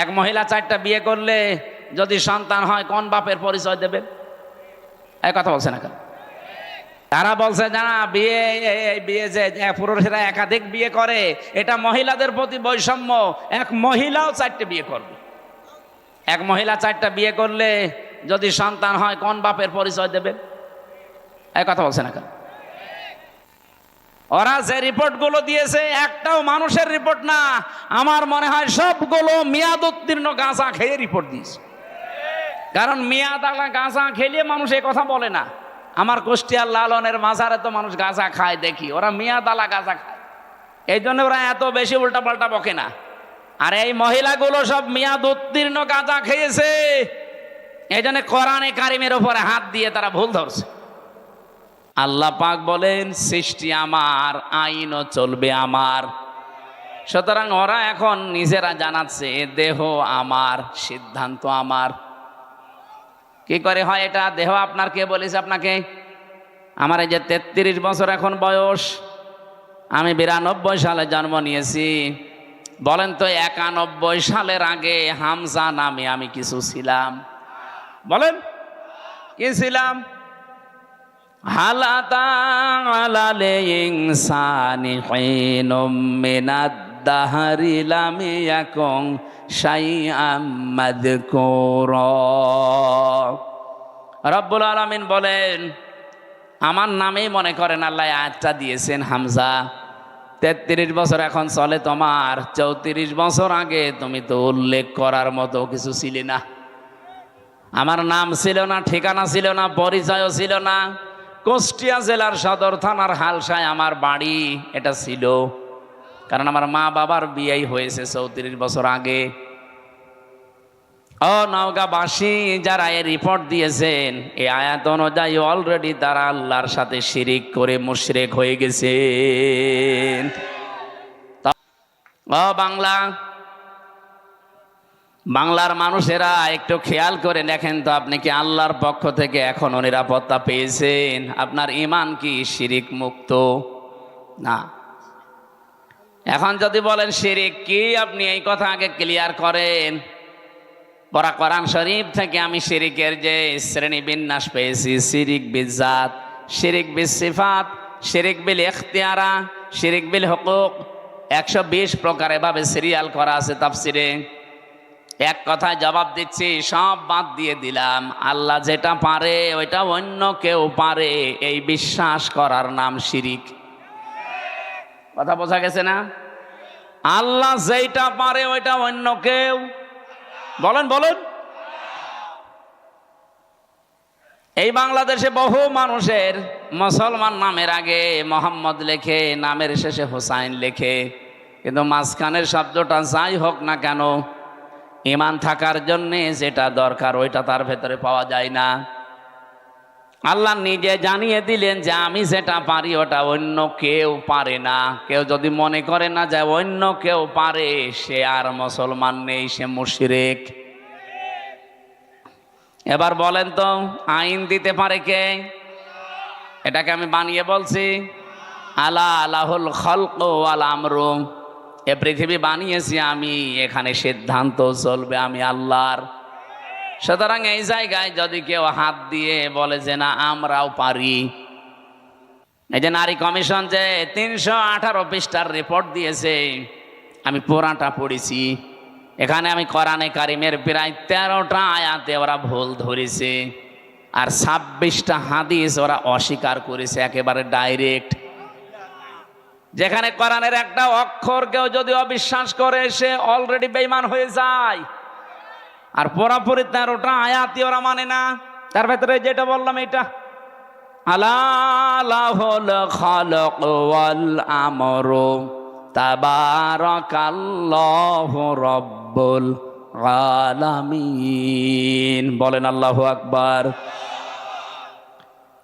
এক মহিলা 4টা বিয়ে করলে যদি সন্তান হয় কোন বাপের পরিচয় দেবে? এই কথা বলছে না কেন? তারা বলছে জানা বিয়ে বিয়ে যে পুরুষেরা একাধিক বিয়ে করে এটা মহিলাদের প্রতি বৈষম্য। এক মহিলাও 4টে বিয়ে করবে। এক মহিলা 4টা বিয়ে করলে যদি সন্তান হয় কোন বাপের পরিচয় দেবে? এই কথা বলছে না কেন? ওরা যে রিপোর্টগুলো দিয়েছে একটাও মানুষের রিপোর্ট না, আমার মনে হয় সবগুলো মেয়াদ উত্তীর্ণ গাঁজা খেয়ে রিপোর্ট দিয়েছে। কারণ মেয়াদালা গাঁজা খেলে মানুষ এ কথা বলে না। আমার কুষ্টিয়ার লালনের মাজারে তো মানুষ গাঁজা খায় দেখি, ওরা মেয়াদালা গাঁজা খায়, এই জন্য ওরা এত বেশি উল্টাপাল্টা বকে না। আর এই মহিলাগুলো সব মেয়াদ উত্তীর্ণ গাঁজা খেয়েছে, এই জন্য কোরআনে কারিমের উপরে হাত দিয়ে তারা ভুল ধরছে। আল্লাহ পাক বলেন সৃষ্টি আমার, আইনও চলবে আমার। সুতরাং ওরা এখন নিজেরা জানাচ্ছে দেহ আমার, সিদ্ধান্ত আমার। কি করে হয় এটা? দেহ আপনার কে বলেছে আপনাকে? আমার এই যে 33 বছর এখন বয়স, আমি 92 সালে জন্ম নিয়েছি। বলেন তো 91 সালের আগে হামজা নামে আমি কিছু ছিলাম? বলেন কি ছিলাম? হালাতা আলালে ইনসানি হিনুম মিনাদ দাহরি লাম ইয়াকুন শাইআম মাযকুরা। রব্বুল আলামিন বলেন আমার নামেই মনে করেন আল্লাহ আয়াতটা দিয়েছেন হামজা। 33 বছর এখন চলে তোমার, 34 বছর আগে তুমি তো উল্লেখ করার মতো কিছু ছিলে না। আমার নাম ছিল না, ঠিকানা ছিল না, পরিচয়ও ছিল না। কুষ্টিয়া জেলার সদর থানার হালসায় আমার বাড়ি, এটা ছিল। কারণ আমার মা বাবার বিয়েই হয়েছে 34 বছর আগে। ও নওগাঁবাসী যারা এই রিপোর্ট দিয়েছেন, এই আয়াত অনুযায়ী অলরেডি তারা আল্লাহর সাথে শিরিক করে মুশরিক হয়ে গেছেন। ও বাংলার মানুষেরা একটু খেয়াল করে দেখেন তো, আপনি কি আল্লাহর পক্ষ থেকে এখনো নিরাপত্তা পেয়েছেন? আপনার ঈমান কি শিরিক মুক্ত? না। এখন যদি বলেন শিরিক কি, আপনি এই কথা আগে ক্লিয়ার করেন। পরা কোরআন শরীফ থেকে আমি শিরিকের যে শ্রেণী বিন্যাস পেয়েছি, শিরিক বিজাত, শিরিক বিল সিফাত, শিরিক বিল ইখতিয়ারা, শিরিক বিল হুকুক, 120 প্রকার এভাবে সিরিয়াল করা আছে তাফসিরে। এক কথায় জবাব দিচ্ছি, সব বাদ দিয়ে দিলাম। আল্লাহ যেটা পারে ওইটা অন্য কেউ পারে, এই বিশ্বাস করার নাম শিরিক। কথা বোঝা গেছে না? আল্লাহ যেটা পারে ওইটা অন্য কেউ, বলেন বলেন। এই বাংলাদেশে বহু মানুষের মুসলমান নামের আগে মোহাম্মদ লেখে, নামের শেষে হোসাইন লেখে, কিন্তু মাঝখানের শব্দটা যাই হোক না কেন, ঈমান থাকার জন্যে যেটা দরকার ওইটা তার ভেতরে পাওয়া যায় না। আল্লাহ নিজে জানিয়ে দিলেন যে আমি যেটা পারি ওটা অন্য কেউ পারে না। কেউ যদি মনে করে না যে অন্য কেউ পারে, সে আর মুসলমান নেই, সে মুশরিক। এবার বলেন তো, আইন দিতে পারে কে? এটাকে আমি বানিয়ে বলছি? আলা আলাহুল খালক ওয়াল আমরু, এ পৃথিবী বানিয়েছি আমি, এখানে সিদ্ধান্ত চলবে আমি আল্লাহর। সুতরাং এই জায়গায় যদি কেউ হাত দিয়ে বলে যে না আমরাও পারি, এই যে নারী কমিশন যে 318 পৃষ্ঠার রিপোর্ট দিয়েছে, আমি পুরাটা পড়েছি। এখানে আমি কোরআনে কারিমের প্রায় 13টা আয়াতে ওরা ভুল ধরেছে, আর 26টা হাদিস ওরা অস্বীকার করেছে একেবারে ডাইরেক্ট। যেখানে কোরআনের একটা অক্ষর কেউ যদি অবিশ্বাস করে, সে অলরেডি বেঈমান হয়ে যায়। আর পুরাপুরি 13টা আয়াতই ওরা মানে না। তার ভেতরে যেটা বললাম এটা, আলা লাহুল খালাক ওয়াল আমরু তাবারাকাল্লাহু রাব্বুল আলামিন। বলেন আল্লাহু আকবার।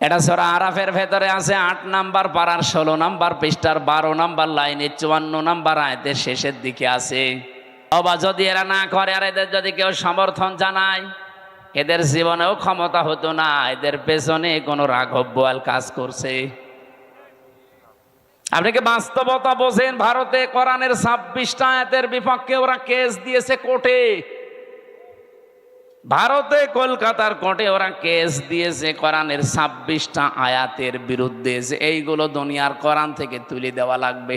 এটা সূরা আরাফের ভেতরে আছে 8 নাম্বার পারার 16 নাম্বার পৃষ্ঠার 12 নাম্বার লাইনে 54 নাম্বার আয়াতের শেষের দিকে আছে। অবা যদি এরা না করে আর এদের যদি কেউ সমর্থন জানায়, এদের জীবনেও ক্ষমতা হতো না, এদের পেছনে কোনো রাঘব বোয়াল কাজ করছে। আপনি কি বাস্তবতা বোঝেন? ভারতে কোরআনের 26টা আয়াতের বিপক্ষে ওরা কেস দিয়েছে কোর্টে। ভারতে কলকাতার কোর্টে ওরা কেস দিয়েছে কোরআনের 26টা আয়াতের বিরুদ্ধে, যে এইগুলো দুনিয়ার কোরআন থেকে তুলে দেওয়া লাগবে।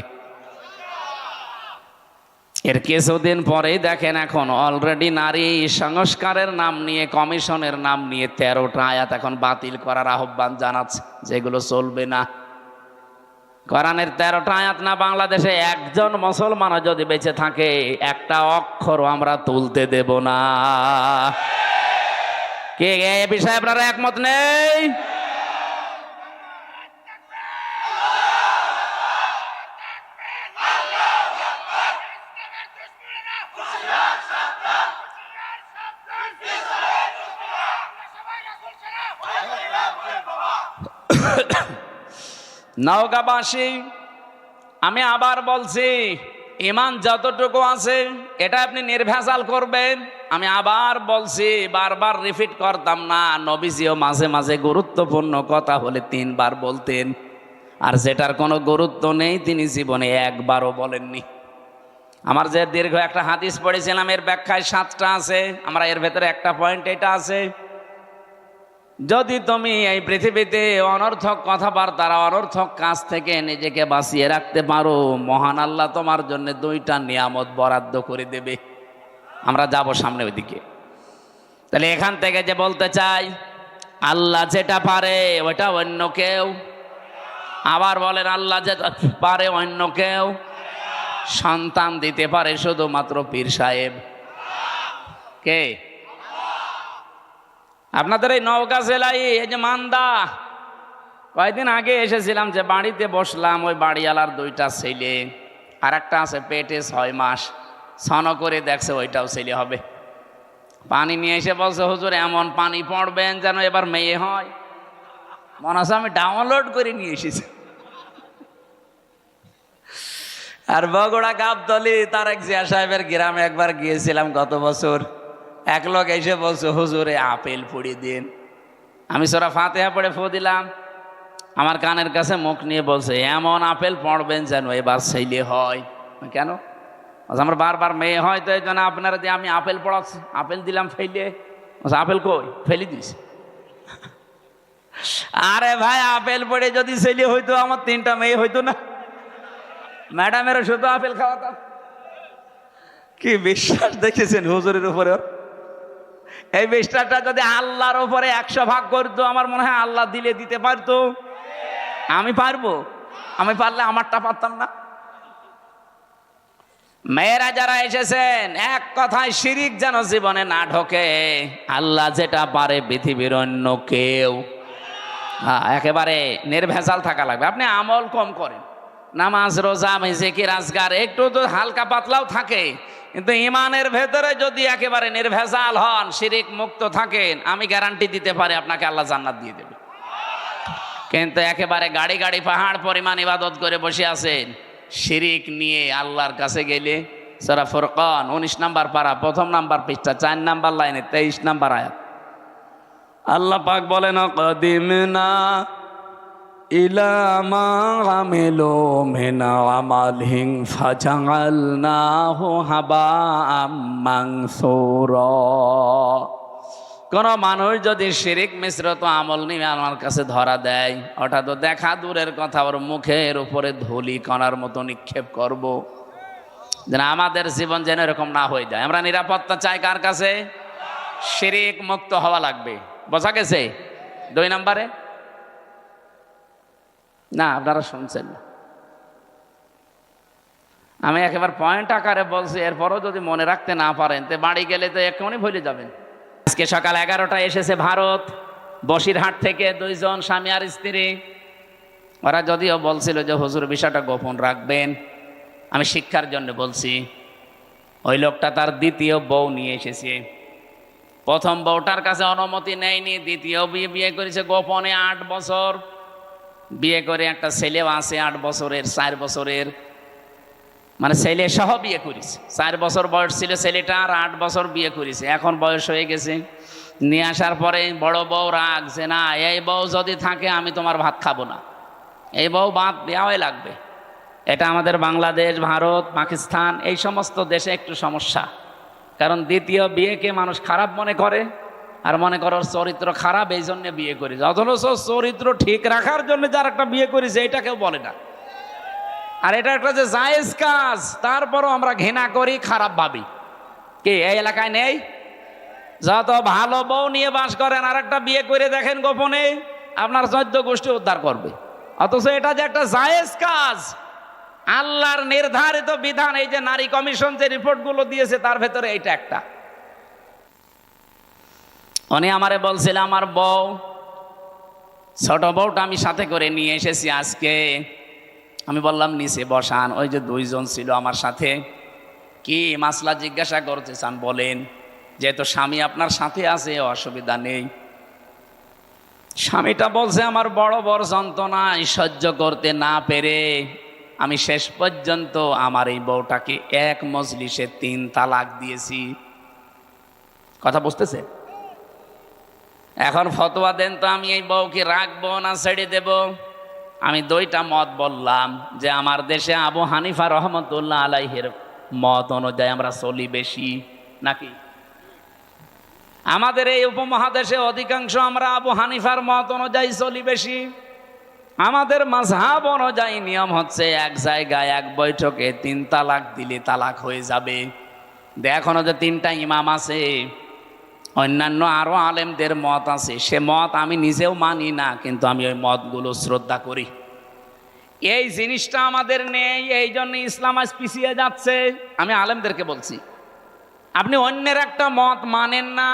এর কিছুদিন পরেই দেখেন এখন অলরেডি নারী সংস্কারের নাম নিয়ে, কমিশনের নাম নিয়ে 13টা আয়াত এখন বাতিল করার আহ্বান জানাচ্ছে, যেগুলো চলবে না। কোরআনের 13টা আয়াত না বাংলাদেশে একজন মুসলমান যদি বেঁচে থাকে, একটা অক্ষরও আমরা তুলতে দেব না। কে এই বিষয়ে আপনারা একমত নেই? নওগাঁবাসী, আমি আবার বলছি, ঈমান যতটুকু আছে এটা আপনি নির্ভেজাল করবেন। আমি আবার বলছি, বারবার রিপিট করতাম না, নবীজিও মাঝে মাঝে গুরুত্বপূর্ণ কথা হলে 3 বার বলতেন, আর যেটার কোনো গুরুত্ব নেই তিনি জীবনে একবারও বলেননি। আমার যে দীর্ঘ একটা হাদিস পড়েছিলাম, এর ব্যাখ্যায় 7টা আছে, আমরা এর ভেতরে একটা পয়েন্ট এটা আছে, যদি তুমি এই পৃথিবীতে অনর্থক কথাবার্তা, অনর্থক কাজ থেকে নিজেকে বাঁচিয়ে রাখতে পারো, মহান আল্লাহ তোমার জন্য 2টা নিয়ামত বরাদ্দ করে দেবে। আমরা যাব সামনে ওইদিকে। তাহলে এখান থেকে যে বলতে চাই, আল্লাহ যেটা পারে ওটা অন্য কেউ, আবার বলেন আল্লাহ যেটা পারে অন্য কেউ, সন্তান দিতে পারে শুধুমাত্র পীর সাহেব। কে? আপনাদের এই নওগাঁ জেলায় এই যে মান্দা, কয়েকদিন আগে এসেছিলাম, যে বাড়িতে বসলাম, ওই বাড়িওয়ালার 2টা ছেলে, আর একটা আছে পেটে 6 মাস, ছন করে দেখছে ওইটাও ছেলে হবে। পানি নিয়ে এসে বলছে, হুজুর এমন পানি পড়বেন যেন এবার মেয়ে হয়। মনে হচ্ছে আমি ডাউনলোড করে নিয়ে এসেছি। আর বগুড়া গাবতলী তারেক জিয়া সাহেবের গ্রামে একবার গিয়েছিলাম গত বছর, এক লোক এসে বলছে, হুজুরে আপেল পুড়িয়ে দিন। আমি সূরা ফাতিহা পড়ে ফু দিলাম, আমার কানের কাছে মুখ নিয়ে বলছে, এমন আপেল পড়বেন যেন এবার ছেলে হয়। কেন? আমার বারবার মেয়ে হয়, তো এই জন্য আপনারা দিয়ে আমি আপেল পড়াচ্ছি। আপেল দিলাম ফেলে, আপেল কই? ফেলে দিস। আরে ভাই, আপেল পড়ে যদি ছেলে হইতো আমার 3টা মেয়ে হইতো না? ম্যাডামেরও শুধু আপেল খাওয়াতাম। কি বিশ্বাস দেখেছেন হুজুরের উপরে? এই বিশ্বাসটা যদি আল্লাহর উপরে 100 ভাগ করতো, আমার মনে হয় আল্লাহ দিলে দিতে পারতো। আমি পারবো? আমি পারলে আমারটা পারতাম না? মেয়েরা যারা এসেছেন, এক কথায় শিরিক যেন জীবনে না ঢোকে। আল্লাহ যেটা পারে পৃথিবীর অন্য কেউ। একেবারে নির্ভেজাল থাকা লাগবে। আপনি আমল কম করেন, নামাজ রোজা জিকির আজকার একটু তো হালকা পাতলাও থাকে, কিন্তু ইমানের ভেতরে যদি একেবারে নির্ভেজাল হন, শিরিক মুক্ত থাকেন, আমি গ্যারান্টি দিতে পারি আপনাকে আল্লাহ জান্নাত দিয়ে দেবে। কিন্তু একেবারে গাড়ি গাড়ি পাহাড় পরিমাণ ইবাদত করে বসে আছেন, শিরিক নিয়ে আল্লাহর কাছে গেলে, সূরা ফুরকান 19 নম্বর পারা 1ম নাম্বার পৃষ্ঠা 4 নাম্বার লাইনে 23 নাম্বার আয়াত, আল্লাহ পাক বলেন, কাদিমনা ইলা মা আমিলু মিন আমালিন ফাজাআলনাহু হাবাআম মানসুরা। কোন মানুষ যদি শিরিক মিশ্রিত আমল নিয়ে আমার কাছে ধরা দেয়, ওটা তো দেখা দূরের কথা, ওর মুখের উপরে ধুলি কণার মতো নিক্ষেপ করব, যেন আমাদের জীবন যেন এরকম না হয়ে যায়। আমরা নিরাপত্তা চাই কার কাছে? শিরিক মুক্ত হওয়া লাগবে। বোঝা গেছে? 2 নম্বরে না, আপনারা শুনছেন না, আমি একেবারে পয়েন্ট আকারে বলছি। এরপরও যদি মনে রাখতে না পারেন, তো বাড়ি গেলে তো এক্ষুনি ভুলে যাবেন। আজকে সকাল 11টায় এসেছে ভারত, বসিরহাট থেকে 2 জন স্বামী আর স্ত্রী। ওরা যদিও বলছিল যে হুজুর বিষয়টা গোপন রাখবেন, আমি শিক্ষার জন্য বলছি। ওই লোকটা তার 2য় বউ নিয়ে এসেছে। প্রথম বউটার কাছে অনুমতি নেয়নি, 2য় বিয়ে করেছে গোপনে 8 বছর বিয়ে করে। একটা ছেলেও আছে 8 বছরের, 4 বছরের, মানে ছেলে সহ বিয়ে করেছে। 4 বছর বয়স ছিল ছেলেটা, আর 8 বছর বিয়ে করেছে। এখন বয়স হয়ে গেছে। নিয়ে আসার পরে বড় বউ রাগ, যে না, এই বউ যদি থাকে আমি তোমার ভাত খাবো না, এই বউ ভাত দেওয়াই লাগবে। এটা আমাদের বাংলাদেশ, ভারত, পাকিস্তান এই সমস্ত দেশে একটু সমস্যা। কারণ দ্বিতীয় বিয়েকে মানুষ খারাপ মনে করে, আর মনে করো চরিত্র খারাপ, এই জন্য বিয়ে করি। অথচ চরিত্র ঠিক রাখার জন্য যার একটা বিয়ে করেছে এটা কেউ বলে না। আর এটা একটা যে জায়েজ কাজ, তারপরও আমরা ঘৃণা করি, খারাপ ভাবি। কি এই এলাকায় নেই? যত ভালো বউ নিয়ে বাস করেন আর একটা বিয়ে করে দেখেন গোপনে, আপনার 14 গোষ্ঠী উদ্ধার করবে। অথচ এটা যে একটা জায়েজ কাজ, আল্লাহর নির্ধারিত বিধান। এই যে নারী কমিশন যে রিপোর্টগুলো দিয়েছে তার ভেতরে এইটা একটা। উনি আমারে বলছিল আমার বউ, ছোট বউটা আমি সাথে করে নিয়ে এসেছি আজকে। আমি বললাম নিচে বসান। ওই যে 2 জন ছিল আমার সাথে। কি মাসলা জিজ্ঞাসা করতে চান বলেন? যেহেতু স্বামী আপনার সাথে আছে অসুবিধা নেই। স্বামীটা বলছে আমার বড় বড় যন্ত্রণা সহ্য করতে না পেরে আমি শেষ পর্যন্ত আমার এই বউটাকে এক মজলিসে 3 তালাক দিয়েছি। কথা বুঝতেছে? এখন ফতোয়া দেন তো, আমি এই বউকে রাখবো না ছেড়ে দেব? আমি 2টা মত বললাম যে আমার দেশে আবু হানিফা রহমতুল্লাহ আলাইহির মত অনুযায়ী আমরা চলি বেশি, নাকি আমাদের এই উপমহাদেশে অধিকাংশ আমরা আবু হানিফার মত অনুযায়ী চলি বেশি। আমাদের মাযহাব অনুযায়ী নিয়ম হচ্ছে এক জায়গায় এক বৈঠকে 3 তালাক দিলে তালাক হয়ে যাবে। এখনো যে 3টা ইমাম আছে, অন্যান্য আরো আলেমদের মত আছে, সে মত আমি নিজেও মানি না, কিন্তু আমি ওই মতগুলো শ্রদ্ধা করি। এই জিনিসটা আমাদের নেই, এই জন্য ইসলাম আজ পিছিয়ে যাচ্ছে। আমি আলেমদেরকে বলছি, আপনি অন্যের একটা মত মানেন না,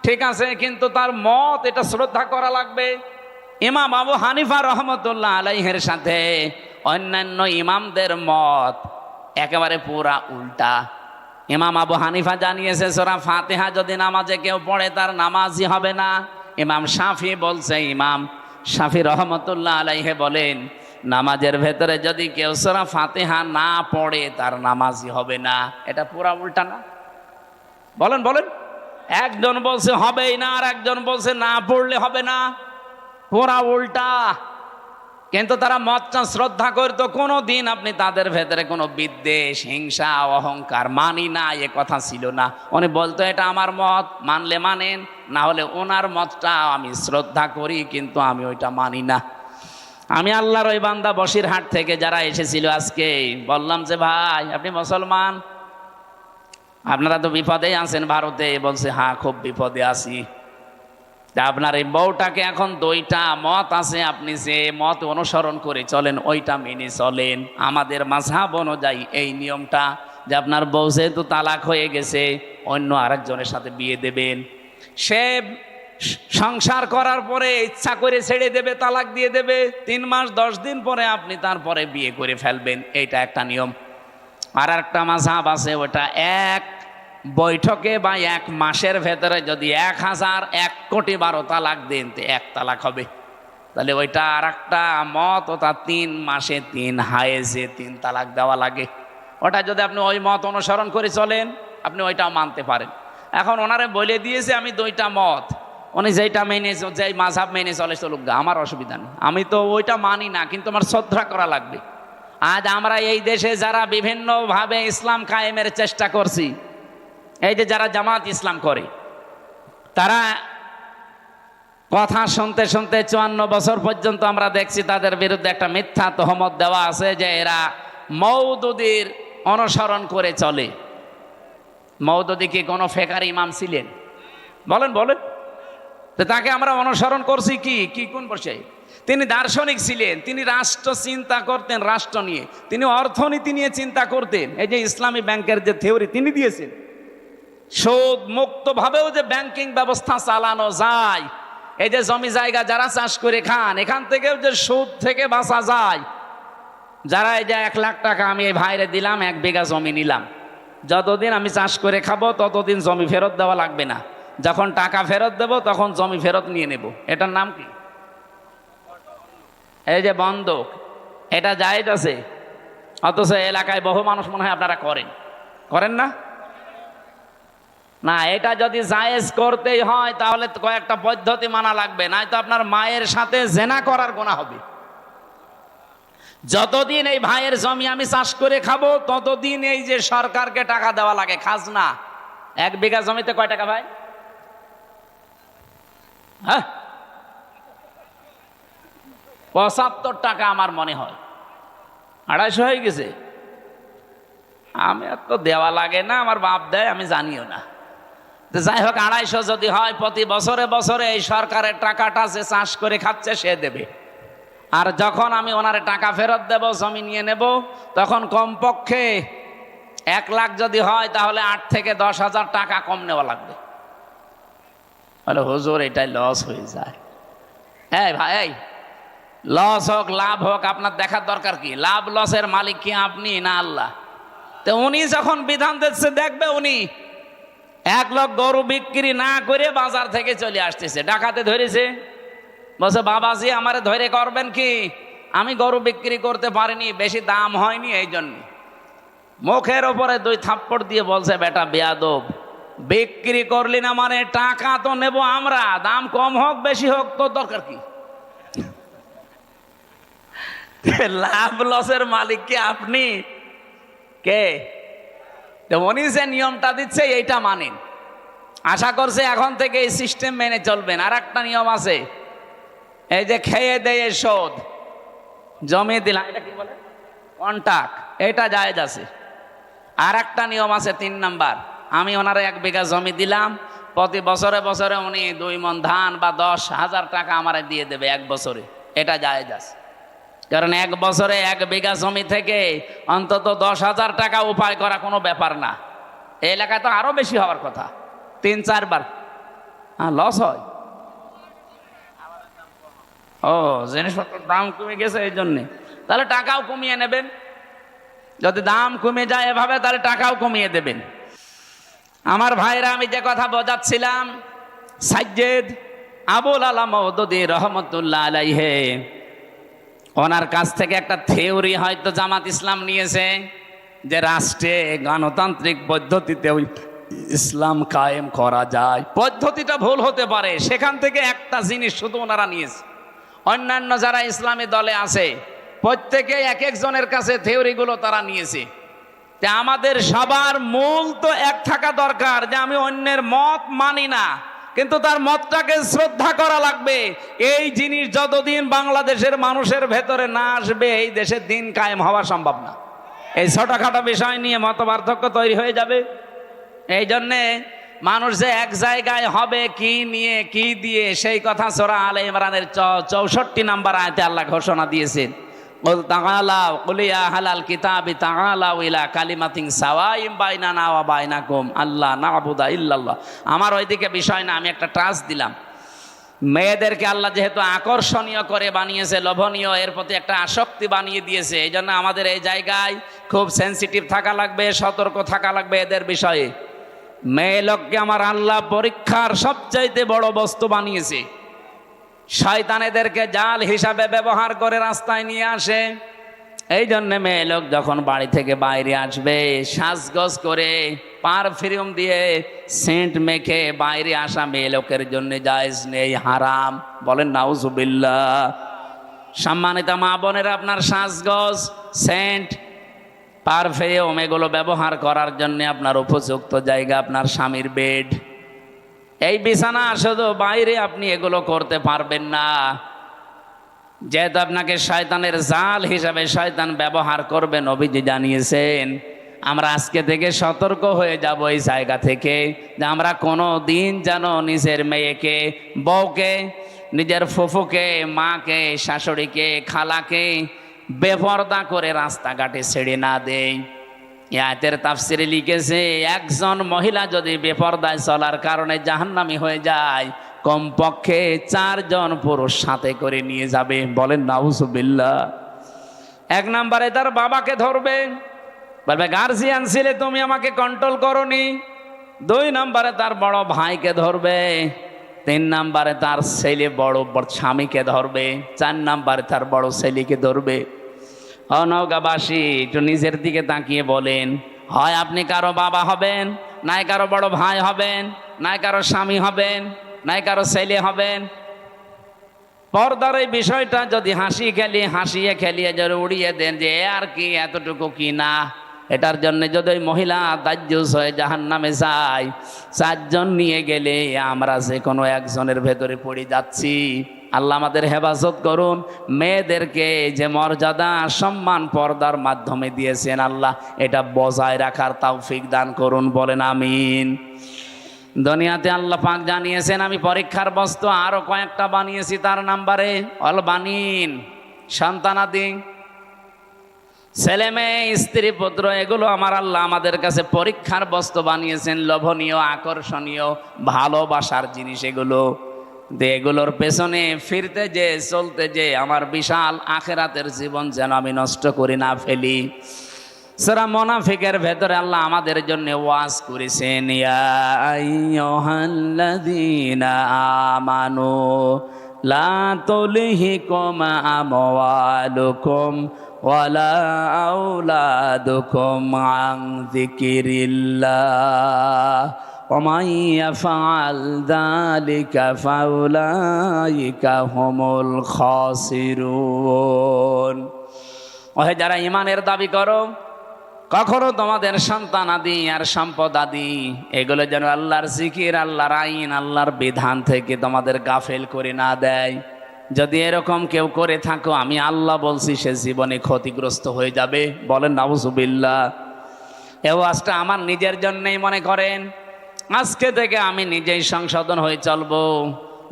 ঠিক আছে, কিন্তু তার মত এটা শ্রদ্ধা করা লাগবে। ইমাম আবু হানিফা রহমতুল্লাহ আলাইহির সাথে অন্যান্য ইমামদের মত একেবারে পুরা উল্টা। ইমাম আবু হানিফা জানিয়েছে সূরা ফাতিহা যদি নামাজে কেউ পড়ে তার নামাজই হবে না। ইমাম শাফি বলছে, ইমাম শাফি রহমতুল্লাহ আলাইহি বলেন নামাজের ভেতরে যদি কেউ সূরা ফাতিহা না পড়ে তার নামাজই হবে না। এটা পুরা উল্টা না? বলেন বলেন। একজন বলছে হবেই না, আর একজন বলছে না পড়লে হবে না। পুরা উল্টা। কিন্তু তারা মতটা শ্রদ্ধা করতো। কোনো দিন আপনি তাদের ভেতরে কোনো বিদ্বেষ, হিংসা, অহংকার মানি না এ কথা ছিল না। উনি বলতো এটা আমার মত, মানলে মানেন, না হলে ওনার মতটা আমি শ্রদ্ধা করি, কিন্তু আমি ওইটা মানি না। আমি আল্লাহর ওই বান্দা বসিরহাট থেকে যারা এসেছিল আজকে বললাম যে ভাই আপনি মুসলমান, আপনারা তো বিপদেই আছেন ভারতে। বলছে হ্যাঁ খুব বিপদে আছি। আপনার এই বউটাকে এখন 2টা মত আছে, আপনি যে মত অনুসরণ করে চলেন ওইটা মেনে চলেন। আমাদের মাযহাব অনুযায়ী এই নিয়মটা যে আপনার বউ যেহেতু তালাক হয়ে গেছে অন্য আরেকজনের সাথে বিয়ে দেবেন। সে সংসার করার পরে ইচ্ছা করে ছেড়ে দেবে, তালাক দিয়ে দেবে। 3 মাস 10 দিন পরে আপনি তারপরে বিয়ে করে ফেলবেন, এইটা একটা নিয়ম। আর একটা মাযহাব আছে, ওটা এক বৈঠকে বা 1 মাসের ভেতরে যদি 1001 কোটি 12 তালাক দেন তো 1 তালাক হবে। তাহলে ওইটা আর একটা মত, ওটা 3 মাসে 3 হায়েজে 3 তালাক দেওয়া লাগে। ওটা যদি আপনি ওই মত অনুসরণ করে চলেন আপনি ওইটাও মানতে পারেন। এখন ওনারে বলে দিয়েছে আমি 2টা মত, উনি যেইটা মেনে, যেই মাযহাব মেনে চলে চলুক, আমার অসুবিধা নেই। আমি তো ওইটা মানি না, কিন্তু আমার শ্রদ্ধা করা লাগবে। আজ আমরা এই দেশে যারা বিভিন্নভাবে ইসলাম কায়েমের চেষ্টা করছি, এই যে যারা জামাত ইসলাম করে, তারা কথা শুনতে শুনতে 54 বছর পর্যন্ত আমরা দেখছি তাদের বিরুদ্ধে একটা মিথ্যা তহমত দেওয়া আছে যে এরা মওদুদীর অনুসরণ করে চলে। মওদুদী কি কোনো ফেকার ইমাম ছিলেন? বলেন বলেন। তো তাকে আমরা অনুসরণ করছি কি কি কোন বসে? তিনি দার্শনিক ছিলেন, তিনি রাষ্ট্র চিন্তা করতেন, রাষ্ট্র নিয়ে তিনি অর্থনীতি নিয়ে চিন্তা করতেন। এই যে ইসলামী ব্যাংকের যে থিওরি তিনি দিয়েছেন, সুদ মুক্তভাবেও যে ব্যাংকিং ব্যবস্থা চালানো যায়, এই যে জমি জায়গা যারা চাষ করে খান এখান থেকেও যে সুদ থেকে বাঁচা যায়। যারা এই যে 1 লাখ টাকা আমি এই ভাইরে দিলাম, 1 বিঘা জমি নিলাম, যতদিন আমি চাষ করে খাবো ততদিন জমি ফেরত দেওয়া লাগবে না। যখন টাকা ফেরত দেব তখন জমি ফেরত নিয়ে নেব। এটার নাম কি? এই যে বন্ধক। এটা জায়েজ আছে, অথচ এলাকায় বহু মানুষ মনে হয় আপনারা করেন, করেন না? না, এটা যদি জায়েজ করতেই হয় তাহলে কয়েকটা পদ্ধতি মানা লাগবে, নাই তো আপনার মায়ের সাথে জেনা করার গুনাহ হবে। যতদিন এই ভাইয়ের জমি আমি চাষ করে খাবো ততদিন এই যে সরকারকে টাকা দেওয়া লাগে খাজনা। 1 বিঘা জমিতে কয় টাকা ভাই? হ্যাঁ, 75 টাকা আমার মনে হয়, 250 হয়ে গেছে। আমি আর তো দেওয়া লাগে না, আমার বাপ দেয়, আমি জানিও না। যাই হোক, 250 যদি হয়, প্রতি বছরে বছরে এই সরকারের টাকাটা যে চাষ করে খাচ্ছে সে দেবে। আর যখন আমি ওনারে টাকা ফেরত দেব, জমি নিয়ে নেব, তখন কমপক্ষে 1 লাখ যদি হয় তাহলে 8 থেকে 10 হাজার টাকা কম নেওয়া লাগবে। বলে হুজুর এটাই লস হয়ে যায়। হ্যাঁ ভাই, লস হোক লাভ হোক আপনার দেখার দরকার কি? লাভ লসের মালিক কি আপনি না আল্লাহ? তো উনি যখন বিধান দিচ্ছে, দেখবে উনি 1 লাখ গরু বিক্রি না করে বাজার থেকে চলে আসতেছে, ডাকাতে ধরেছে, বলছে বাবাজি আমারে ধরে করবেন কি? আমি গরু বিক্রি করতে পারিনি, বেশি দাম হয়নি, এই জন্য। মুখের ওপরে 2 থাপ্পড় দিয়ে বলছে, বেটা বেয়াদব, বিক্রি করলি না মানে টাকা তো নেব আমরা, দাম কম হোক বেশি হোক তোর দরকার কি? লাভ লসের মালিক কি আপনি? কে? উনি যে নিয়মটা দিচ্ছে এইটা মানেন। আশা করছে এখন থেকে এই সিস্টেম মেনে চলবেন। আর একটা নিয়ম আছে, এই যে খেয়ে দেয়ে শোধ, জমি দিলাম, এটা কি বলে? কন্ট্রাক্ট, এটা জায়েজ আছে। আর একটা নিয়ম আছে 3 নাম্বার, আমি ওনারে 1 বিঘা জমি দিলাম, প্রতি বছরে বছরে উনি 2 মণ ধান বা 10,000 টাকা আমারে দিয়ে দেবে 1 বছরে, এটা জায়েজ আছে। কারণ 1 বছরে 1 বিঘা জমি থেকে অন্তত 10,000 টাকা উপায় করা কোনো ব্যাপার না। এই এলাকায় তো আরো বেশি হওয়ার কথা, 3-4 বার। লস হয়। ও, জিনিসপত্রের দাম কমে গেছে এই জন্যে, তাহলে টাকাও কমিয়ে নেবেন। যদি দাম কমে যায় এভাবে, তাহলে টাকাও কমিয়ে দেবেন। আমার ভাইরা, আমি যে কথা বোঝাচ্ছিলাম, সাজ্জেদ আবুল আলা মওদুদী রহমতুল্লাহ আলাইহি, ওনার কাছ থেকে একটা থিওরি হয়তো জামাত ইসলাম নিয়েছে, যে রাষ্ট্রে গণতান্ত্রিক পদ্ধতিতে ইসলাম কায়েম করা যায়। পদ্ধতিটা ভুল হতে পারে, সেখান থেকে একটা জিনিস শুধু ওনারা নিয়েছে। অন্যান্য যারা ইসলামী দলে আছে প্রত্যেকে এক একজনের কাছে থিওরিগুলো তারা নিয়েছে। তা আমাদের সবার মূল তো এক থাকা দরকার, যে আমি অন্যের মত মানি না, কিন্তু তার মতটাকে শ্রদ্ধা করা লাগবে। এই জিনিস যতদিন বাংলাদেশের মানুষের ভেতরে না আসবে, এই দেশের দিন কায়েম হওয়া সম্ভব না। এই ছোটখাটো বিষয় নিয়ে মতপার্থক্য তৈরি হয়ে যাবে। এই জন্যে মানুষ যে এক জায়গায় হবে কি নিয়ে কি দিয়ে, সেই কথা সূরা আলে ইমরানের 64 নম্বর আয়াতে আল্লাহ ঘোষণা দিয়েছেন, কুল তাআলাউ কুল ইয়া আহলাল কিতাবি তাআলাউ ইলা কালিমাতিন সাওয়াইম বাইনানা ওয়া বাইনাকুম আল্লা না'বুদা ইল্লাল্লাহ। আমার ওইদিকে বিষয় না, আমি একটা টাচ দিলাম। মেয়েদেরকে আল্লাহ যেহেতু আকর্ষণীয় করে বানিয়েছে, লোভনীয়, এর প্রতি একটা আসক্তি বানিয়ে দিয়েছে, এই জন্য আমাদের এই জায়গায় খুব সেন্সিটিভ থাকা লাগবে, সতর্ক থাকা লাগবে এদের বিষয়ে। মেয়ে লোককে আমার আল্লাহ পরীক্ষার সবচাইতে বড় বস্তু বানিয়েছে। শয়তান এদেরকে জাল হিসাবে ব্যবহার করে রাস্তায় নিয়ে আসে। এই জন্য মেয়ে লোক যখন বাড়ি থেকে বাইরে আসবে, সাজগোজ করে পারফিউম দিয়ে সেন্ট মেখে বাইরে আসা মেয়ে লোকের জন্য জায়েজ নেই, হারাম। বলেন নাউজুবিল্লাহ। সম্মানিত মা বোনেরা, আপনার সাজগোজ, সেন্ট, পারফিউম এগুলো ব্যবহার করার জন্য আপনার উপযুক্ত জায়গা আপনার স্বামীর বেড। এই বিছানা শুধু বাইরে আপনি এগুলো করতে পারবেন না, যেহেতু আপনাকে শয়তানের জাল হিসাবে শয়তান ব্যবহার করবে। নবীজি জানিয়েছেন, আমরা আজকে থেকে সতর্ক হয়ে যাব এই জায়গা থেকে, যে আমরা কোনো দিন যেন নিজের মেয়েকে, বউকে, নিজের ফুফুকে, মাকে, শাশুড়িকে, খালাকে বেপরদা করে রাস্তাঘাটে ছেড়ে না দেই। আয়াতের তাফসিরে লিখেছে, একজন মহিলা যদি বেপরদায় চলার কারণে জাহান্নামী হয়ে যায়, কমপক্ষে 4 জন পুরুষ সাথে করে নিয়ে যাবে। বলেন নাউজুবিল্লাহ। 1 নম্বরে তার বাবাকে ধরবে, বলবে গার্জিয়ান ছিলে তুমি আমাকে কন্ট্রোল করনি। 2 নম্বরে তার বড় ভাইকে ধরবে। 3 নম্বরে তার ছেলে বড় স্বামীকে ধরবে। 4 নম্বরে তার বড় ছেলেকে ধরবে। নওগাঁবাসী, একটু নিজের দিকে তাকিয়ে বলেন, হয় আপনি কারো বাবা হবেন, নাই কারো বড় ভাই হবেন, নাই কারো স্বামী হবেন, নাই কারো ছেলে হবেন। পর্দার এই বিষয়টা যদি হাসিয়ে খেলিয়ে যদি উড়িয়ে দেন যে আর কি এতটুকু কি না, এটার জন্য যদি ওই মহিলা দাজ্জুস হয়ে জাহান্নামে যায়, 4 জন নিয়ে গেলে আমরা যে কোনো একজনের ভেতরে পড়ে যাচ্ছি। আল্লাহ আমাদের হেফাজত করুন। মেয়েদেরকে যে মর্যাদা সম্মান পর্দার মাধ্যমে দিয়েছেন, আল্লাহ এটা বজায় রাখার তৌফিক দান করুন, বলেন আমিন। দুনিয়াতে আল্লাহ পাক জানিয়েছেন আমি পরীক্ষার বস্তু আরো কয়েকটা বানিয়েছি, তার নাম্বারে অল বানিন, সন্তানাদি, ছেলে মেয়ে, স্ত্রী পুত্র, এগুলো আমার আল্লাহ আমাদের কাছে পরীক্ষার বস্তু বানিয়েছেন, লোভনীয়, আকর্ষণীয়, ভালোবাসার জিনিস এগুলো। এগুলোর পেছনে ফিরতে যে চলতে যে আমার বিশাল আখিরাতের জীবন যেন আমি নষ্ট করে না ফেলি। সূরা মুনাফিকের ভেতরে আল্লাহ আমাদের জন্য ওয়াজ করেছেন, ইয়া আইয়ুহাল্লাযীনা আমানু লা তুলহিকুম আমওয়ালুকুম ওয়ালা আওলাদুকুম আন যিকিরিল্লাহ ওয়া মান ইয়াফআল যালিকা ফাউলাইকা হুমুল খাসিরুন। ওহে যারা ঈমানের দাবি করো, কখনো তোমাদের সন্তান আদি আর সম্পদ আদি এগুলো যেন আল্লাহর জিকির, আল্লাহর আইন, আল্লাহর বিধান থেকে তোমাদের গাফেল করে না দেয়। যদি এরকম কেউ করে থাকো, আমি আল্লাহ বলছি সে জীবনে ক্ষতিগ্রস্ত হয়ে যাবে, বলেন নাউজুবিল্লাহ। এ ওয়াজটা আমার নিজের জন্যই মনে করেন, আজকে থেকে আমি নিজেই সংশোধন হয়ে চলবো।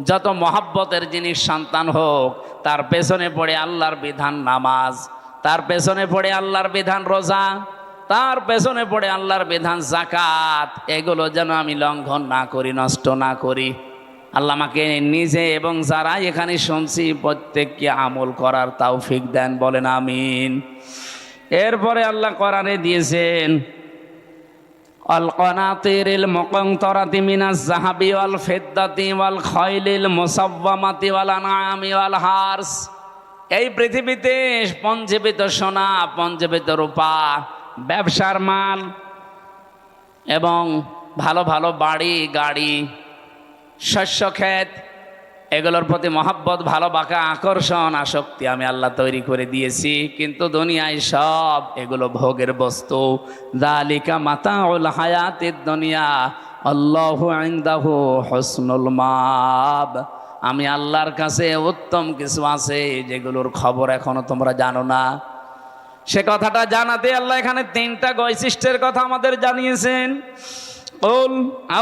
যত মহব্বতের জিনিস সন্তান হোক, তার পেছনে পড়ে আল্লাহর বিধান নামাজ, তার পেছনে পড়ে আল্লাহর বিধান রোজা, তার পেছনে পড়ে আল্লাহর বিধান যাকাত, এগুলো যেন আমি লঙ্ঘন না করি, নষ্ট না করি। আল্লাহ আমাকে নিজে এবং যারা এখানে শুনছি প্রত্যেককে আমল করার তৌফিক দেন, বলেন আমিন। এরপরে আল্লাহ কোরআনে দিয়েছেন, আল কানাতিরিল মুকান্তরাতি মিনাজ যাহাবি ওয়াল ফিদ্দাতি ওয়াল খাইলিল মুসাওয়ামাতি ওয়াল আনআমি ওয়াল হারস। এই পৃথিবীতে পঞ্জীবিত সোনা, পঞ্জীবিত রূপা, ব্যবসার মাল এবং ভালো ভালো বাড়ি গাড়ি, শস্য ক্ষেত, এগুলোর প্রতি মহব্বত, ভালোবাসা, আকর্ষণ, আসক্তি আমি আল্লাহ তৈরি করে দিয়েছি। কিন্তু দুনিয়ায় সব এগুলো ভোগের বস্তু। যালিকা মাতাউল হায়াতিদ দুনিয়া আল্লাহু ইনদাহু হুসনুল মাব। আমি আল্লাহর কাছে উত্তম কিছু আছে যেগুলোর খবর এখনো তোমরা জানো না। সে কথাটা জানাতে আল্লাহ এখানে 3টা বৈশিষ্ট্যের কথা আমাদের জানিয়েছেন। قل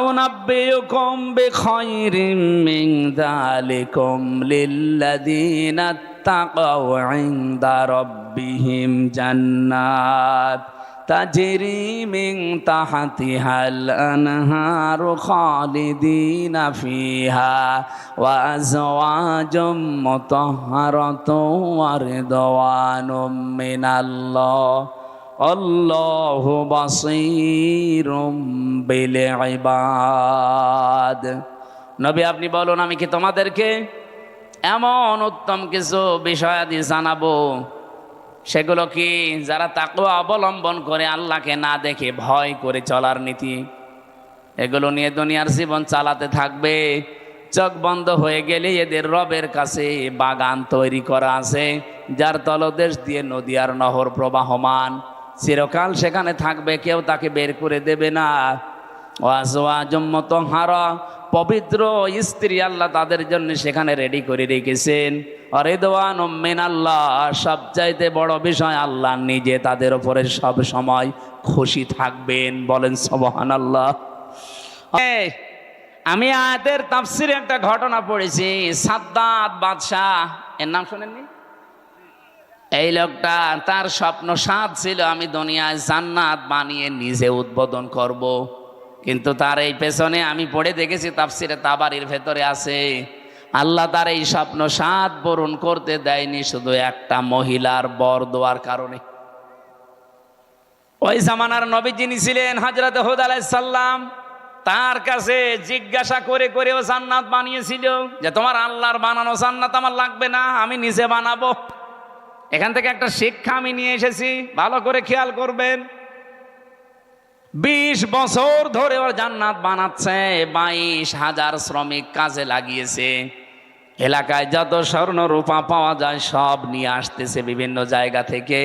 أنبئكم بخير من ذلكم للذين اتقوا عند ربهم جنات تجري من تحتها الأنهار خالدين فيها وأزواج مطهرة ورضوان من الله আল্লাহু বাসীরুম বিল ইবাদ। নবী আপনি বলুন, আমি কি তোমাদেরকে এমন উত্তম কিছু বিষয়াদি জানাবো, সেগুলো কি যারা তাকওয়া অবলম্বন করে, আল্লাহকে না দেখে ভয় করে চলার নীতি, এগুলো নিয়ে দুনিয়ার জীবন চালাতে থাকবে। চোখ বন্ধ হয়ে গেলে এদের রবের কাছে বাগান তৈরি করা আছে, যার তলদেশ দিয়ে নদী আর নহর প্রবাহমান, চিরকাল সেখানে থাকবে, কেউ তাকে বের করে দেবে না। ওয়াজওয়াজুম মুতাহহারা, পবিত্র স্ত্রী আল্লাহ তাদের জন্য সেখানে রেডি করে রেখেছেন। আর রিদওয়ানুম মিনাল্লাহ, সবচাইতে বড় বিষয় আল্লাহ নিজে তাদের উপরে সব সময় খুশি থাকবেন, বলেন সুবহানাল্লাহ। আমি আয়াতের তাফসিরে একটা ঘটনা পড়েছি। সাদ্দাত বাদশাহ, এর নাম শোনেননি? এই লোকটা, তার স্বপ্ন সাদ ছিল আমি দুনিয়ায় জান্নাত বানিয়ে নিজে উদ্বোধন করব। কিন্তু তার এই পেছনে আমি পড়ে দেখেছি তাফসিরে তাবারির ভেতরে আছে, আল্লাহ তার এই স্বপ্ন সাদ পূরণ করতে দেয়নি শুধু একটা মহিলার বর দেওয়ার কারণে। ওই জামানার নবী যিনি ছিলেন হযরত হুদ আলাইহিস সালাম, তার কাছে জিজ্ঞাসা করে করে ও জান্নাত বানিয়েছিল যে তোমার আল্লাহর বানানো জান্নাত আমার লাগবে না, আমি নিজে বানাবো। এখান থেকে একটা শিক্ষা আমি নিয়ে এসেছি, ভালো করে খেয়াল করবেন। 20 বছর ধরে ওর জান্নাত বানাচ্ছে, 22,000 শ্রমিক কাজে লাগিয়েছে। এলাকায় যত স্বর্ণ রূপা পাওয়া যায় সব নিয়ে আসতেছে বিভিন্ন জায়গা থেকে।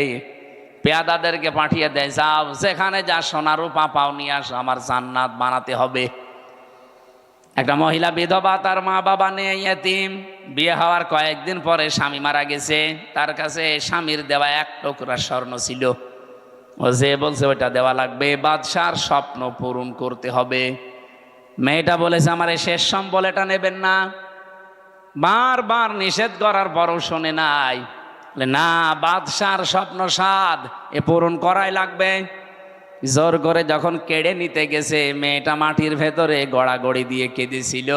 পেয়াদাদেরকে পাঠিয়ে দেয়, যাও যেখানে যা সোনা রূপা পাও নিয়ে আসো, আমার জান্নাত বানাতে হবে। একটা মহিলা বিধবা, তার মা বাবা নেই, এতিম। বিয়ে হওয়ার কয়েকদিন পরে স্বামী মারা গেছে। তার কাছে স্বামীর দেওয়া 1 টুকরা স্বর্ণ ছিল। ও যে বলছে ওইটা দেওয়া লাগবে, বাদশার স্বপ্ন পূরণ করতে হবে। মেয়েটা বলেছে আমার এই শেষ সম্বল, এটা নেবেন না। বারবার নিষেধ করার পরও শোনে নাই। না, বাদশার স্বপ্ন সাদ, এ পূরণ করাই লাগবে। জোর করে যখন কেড়ে নিতে গেছে, মেয়েটা মাটির ভেতরে গড়াগড়ি দিয়ে কেঁদেছিল।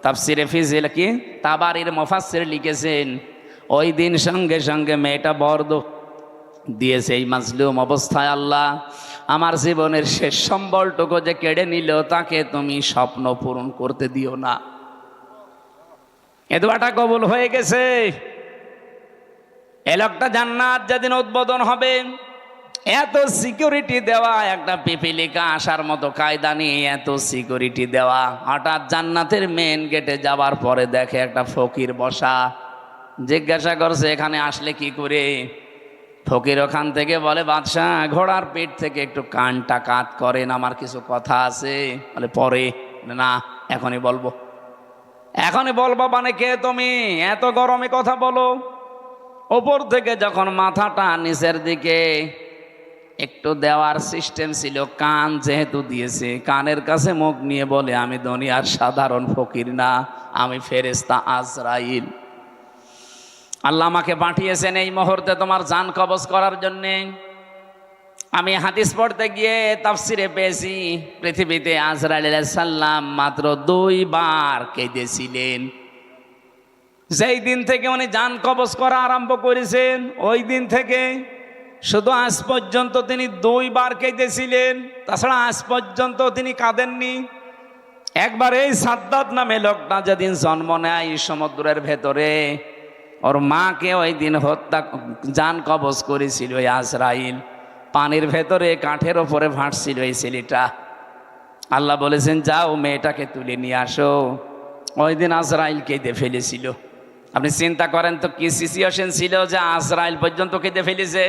তাফসিরে ফিজিল কি তাবারির মুফাসসির লিখেছেন, ওই দিন সঙ্গে সঙ্গে মেয়েটা বর্দ দিয়েছে, এই মাজলুম অবস্থায় আল্লাহ আমার জীবনের শেষ সম্বলটুকু যে কেড়ে নিল, তাকে তুমি স্বপ্ন পূরণ করতে দিও না। এ দোয়াটা কবুল হয়ে গেছে। এ লোকটা জান্নাত যেদিন উদ্বোধন হবে, এত সিকিউরিটি দেওয়া, একটা পিপিলিকা আসার মতো কায়দা নিয়ে এত সিকিউরিটি দেওয়া। হঠাৎ জান্নাতের মেন গেটে যাওয়ার পরে দেখে একটা ফকির বসা। জিজ্ঞাসা করছে এখানে আসলে কি করে? ফকির ওখান থেকে বলে, বাদশাহ ঘোড়ার পিঠ থেকে একটু কানটা কাত করেন, আমার কিছু কথা আছে। বলে পরে না, এখনই বলবো। এখনই বলবো মানে কে তুমি? এত গরমে কথা বলো। ওপর থেকে যখন মাথাটা নিচের দিকে একটু দেওয়ার সিস্টেম ছিল, কান যেহেতু দিয়েছে, কানের কাছে মুখ নিয়ে বলে, আমি দুনিয়ার সাধারণ ফকির না, আমি ফেরেশতা আজরাইল। আল্লাহ আমাকে পাঠিয়েছেন এই মুহূর্তে তোমার জান কবজ করার জন্যে। আমি হাদিস পড়তে গিয়ে তাফসিরে পেয়েছি, পৃথিবীতে আজরাইল আলাইহিস সালাম মাত্র 2 বার কেঁদেছিলেন। যেই দিন থেকে উনি জান কবজ করা আরম্ভ করেছেন, ওই দিন থেকে শুধু আজ পর্যন্ত তিনি 2 বার কেঁদেছিলেন। তাছাড়া আজ পর্যন্ত তিনি কাঁদেননি। একবার এই সাদ্দাত নামে লোকটা যেদিন জন্ম নেয় সমুদ্রের ভেতরে, ওর মাকে ওই দিন জান কবজ করেছিল ওই আজরাইল। পানির ভেতরে কাঠের ওপরে ভাসছিল এই ছেলেটা। আল্লাহ বলেছেন যাও মেয়েটাকে তুলে নিয়ে আসো। ওই দিন আজরাইল কেঁদে ফেলেছিল। আপনি চিন্তা করেন তো কি সিচুয়েশন ছিল যে আজরাইল পর্যন্ত কেঁদে ফেলেছে।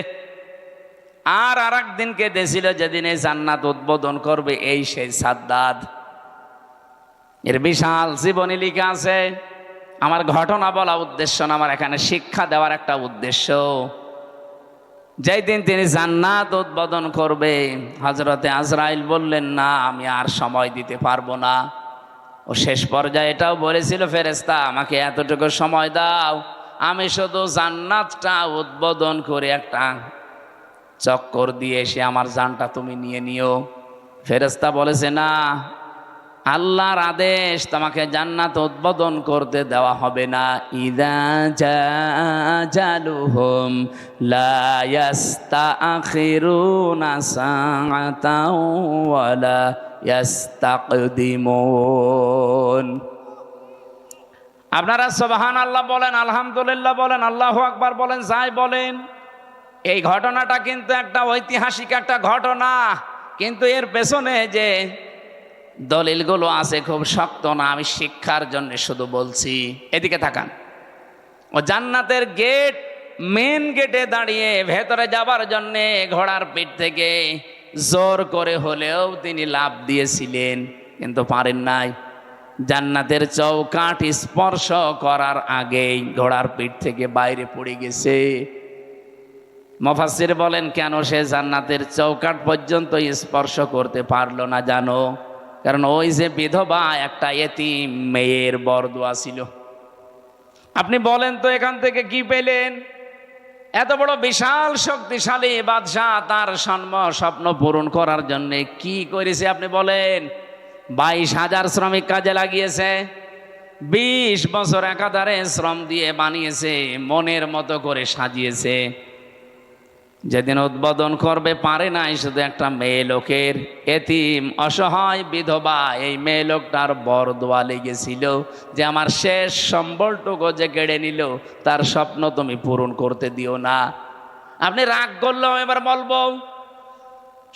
আর একদিন কেঁদেছিল যেদিন এই জান্নাত উদ্বোধন করবে, এই সেই সাদ্দাত। এর বিশাল জীবনী লিখা আছে। আমার ঘটনা বলা উদ্দেশ্য না, আমার এখানে শিক্ষা দেওয়ার একটা উদ্দেশ্য। যেই দিন তিনি জান্নাত উদ্বোধন করবে, হযরতে আজরাইল বললেন না, আমি আর সময় দিতে পারবো না। ও শেষ পর্যায়ে এটাও বলেছিল, ফেরেশতা আমাকে এতটুকু সময় দাও, আমি শুধু জান্নাতটা উদ্বোধন করে একটা চক্কর দিয়ে এসে আমার জানটা তুমি নিয়ে নিও। ফেরেশতা বলেছে না, আল্লাহর আদেশ, তোমাকে জান্নাত উদ্বোধন করতে দেওয়া হবে না। ইযা জালুহুম লা ইস্তাখিরুনা সাআতাও ওয়ালা ইস্তাকদিমুন। আপনারা সুবহানাল্লাহ বলেন, আলহামদুলিল্লাহ বলেন, আল্লাহু আকবার বলেন, যাই বলেন। এই ঘটনাটা কিন্তু একটা ঐতিহাসিক একটা ঘটনা, কিন্তু এর পেছনে যে দলিলগুলো আছে খুব শক্ত না। আমি শিক্ষার জন্য শুধু বলছি। এদিকে তাকান। ও জান্নাতের গেট, মেন গেটে দাঁড়িয়ে ভেতরে যাবার জন্য ঘোড়ার পিঠ থেকে জোর করে হলেও তিনি লাফ দিয়েছিলেন, কিন্তু পারেন নাই। জান্নাতের চৌকাঠ স্পর্শ করার আগেই ঘোড়ার পিঠ থেকে বাইরে পড়ে গেছে। মুফাসসির বলেন কেন সে জান্নাতের চৌকাঠ পর্যন্ত স্পর্শ করতে পারলো না জানো? কারণ ওই যে বিধবা একটা এতিম মেয়ের বরদোয়া ছিল। আপনি বলেন তো এখান থেকে কি পেলেন? এত বড় বিশাল শক্তিশালী বাদশাহ তার স্বপ্ন পূরণ করার জন্য কি করেছে আপনি বলেন? 22,000 শ্রমিক কাজে লাগিয়েছে, 20 বছর একাধারে শ্রম দিয়ে বানিয়েছে, মনের মতো করে সাজিয়েছে। যেদিন উদ্বোধন করবে পারে নাই শুধু একটা মেয়ে লোকের, এতিম অসহায় বিধবা এই মেয়ে লোকটার বরদোয়া লেগেছিল যে আমার শেষ সম্বলটুকু যে কেড়ে নিল, তার স্বপ্ন তুমি পূরণ করতে দিও না। আপনি রাগ করলেও এবার বলবো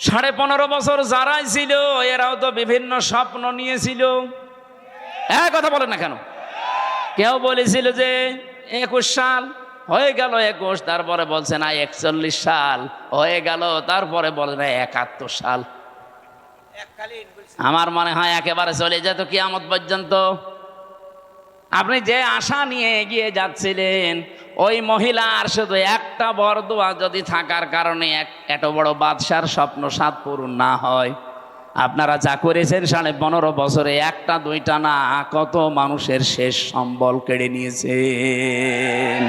15.5 বছর যারাই ছিল এরাও তো বিভিন্ন স্বপ্ন নিয়েছিল। কথা বলেন না কেন? কেউ বলেছিল যে 21 সাল, হয়ে গেল 21, তারপরে বলছে না 41 সাল হয়ে গেল, তারপরে বলে না 71 সাল। আমার মনে হয় একেবারে চলে যেত কিয়ামত পর্যন্ত। আপনি যে আশা নিয়ে এগিয়ে যাচ্ছিলেন, ওই মহিলার শুধু একটা বরদোয়া যদি থাকার কারণে এত বড় বাদশার স্বপ্ন 7 পূরণ না হয়, আপনারা যা করেছেন 15.5 বছরে, একটা দুইটা না, কত মানুষের শেষ সম্বল কেড়ে নিয়েছেন।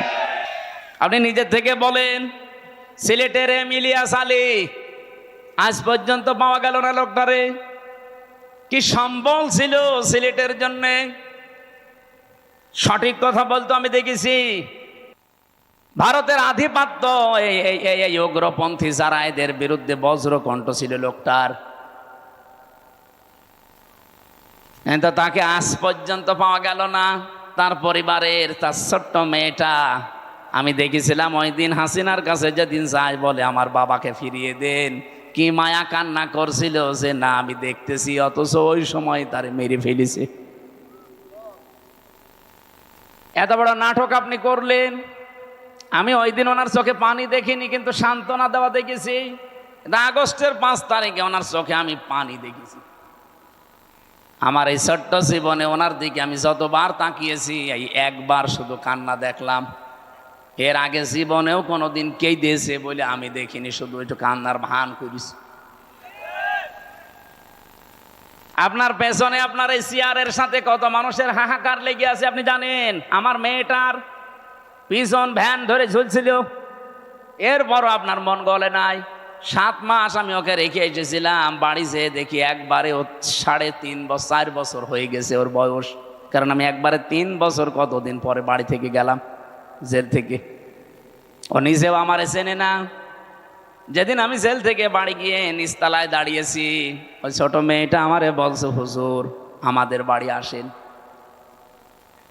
আপনি নিজের থেকে বলেন, সিলেটের ইলিয়াস আলী আজ পর্যন্ত পাওয়া গেল না লোকটারে। কি সম্বল ছিল সিলেটের জন্যে, সঠিক কথা বলতো আমি দেখেছি। ভারতের আধিপত্য, এই উগ্রপন্থী যারা, এদের বিরুদ্ধে বজ্রকণ্ঠ ছিল লোকটার, কিন্তু তাকে আজ পর্যন্ত পাওয়া গেল না। তার পরিবারের তার ছোট্ট মেয়েটা, আমি দেখেছিলাম ওই দিন হাসিনার কাছে যেদিন যায় বলে আমার বাবাকে ফিরিয়ে দেন, কি মায়া কান্না করছিল যে না আমি দেখতেছি, অথচ ওই সময় তারে মেরে ফেলেছে। এত বড় নাটক আপনি করলেন। আমি ওই দিন ওনার চোখে পানি দেখিনি, কিন্তু সান্ত্বনা দেওয়া দেখেছি। আগস্টের 5 তারিখে ওনার চোখে আমি পানি দেখেছি। আমার এই ছোট্ট জীবনে ওনার দিকে আমি যতবার তাকিয়েছি, এই একবার শুধু কান্না দেখলাম। এর আগে জীবনেও কোনোদিন কে দিয়েছে বলে আমি দেখিনি, শুধু একটু কান্নার ভান করিস। আপনার পেছনে আপনার এই চেয়ারের সাথে কত মানুষের হাহাকার লেগে আছে আপনি জানেন। আমার মেয়েটার পিছন ভ্যান ধরে ঝুলছিল, এরপরও আপনার মন গলে নাই। 7 মাস আমি ওকে রেখে এসেছিলাম, বাড়ি যেয়ে দেখি একবারে ও 3.5 4 বছর হয়ে গেছে ওর বয়স। কারণ আমি একবারে 3 বছর কতদিন পরে বাড়ি থেকে গেলাম জেল থেকে। ও নিজেও আমারে চেনে না। যেদিন আমি জেল থেকে বাড়ি গিয়ে নিচতলায় দাঁড়িয়েছি, ওই ছোট মেয়েটা আমারে বলছে, হুজুর আমাদের বাড়ি আসেন।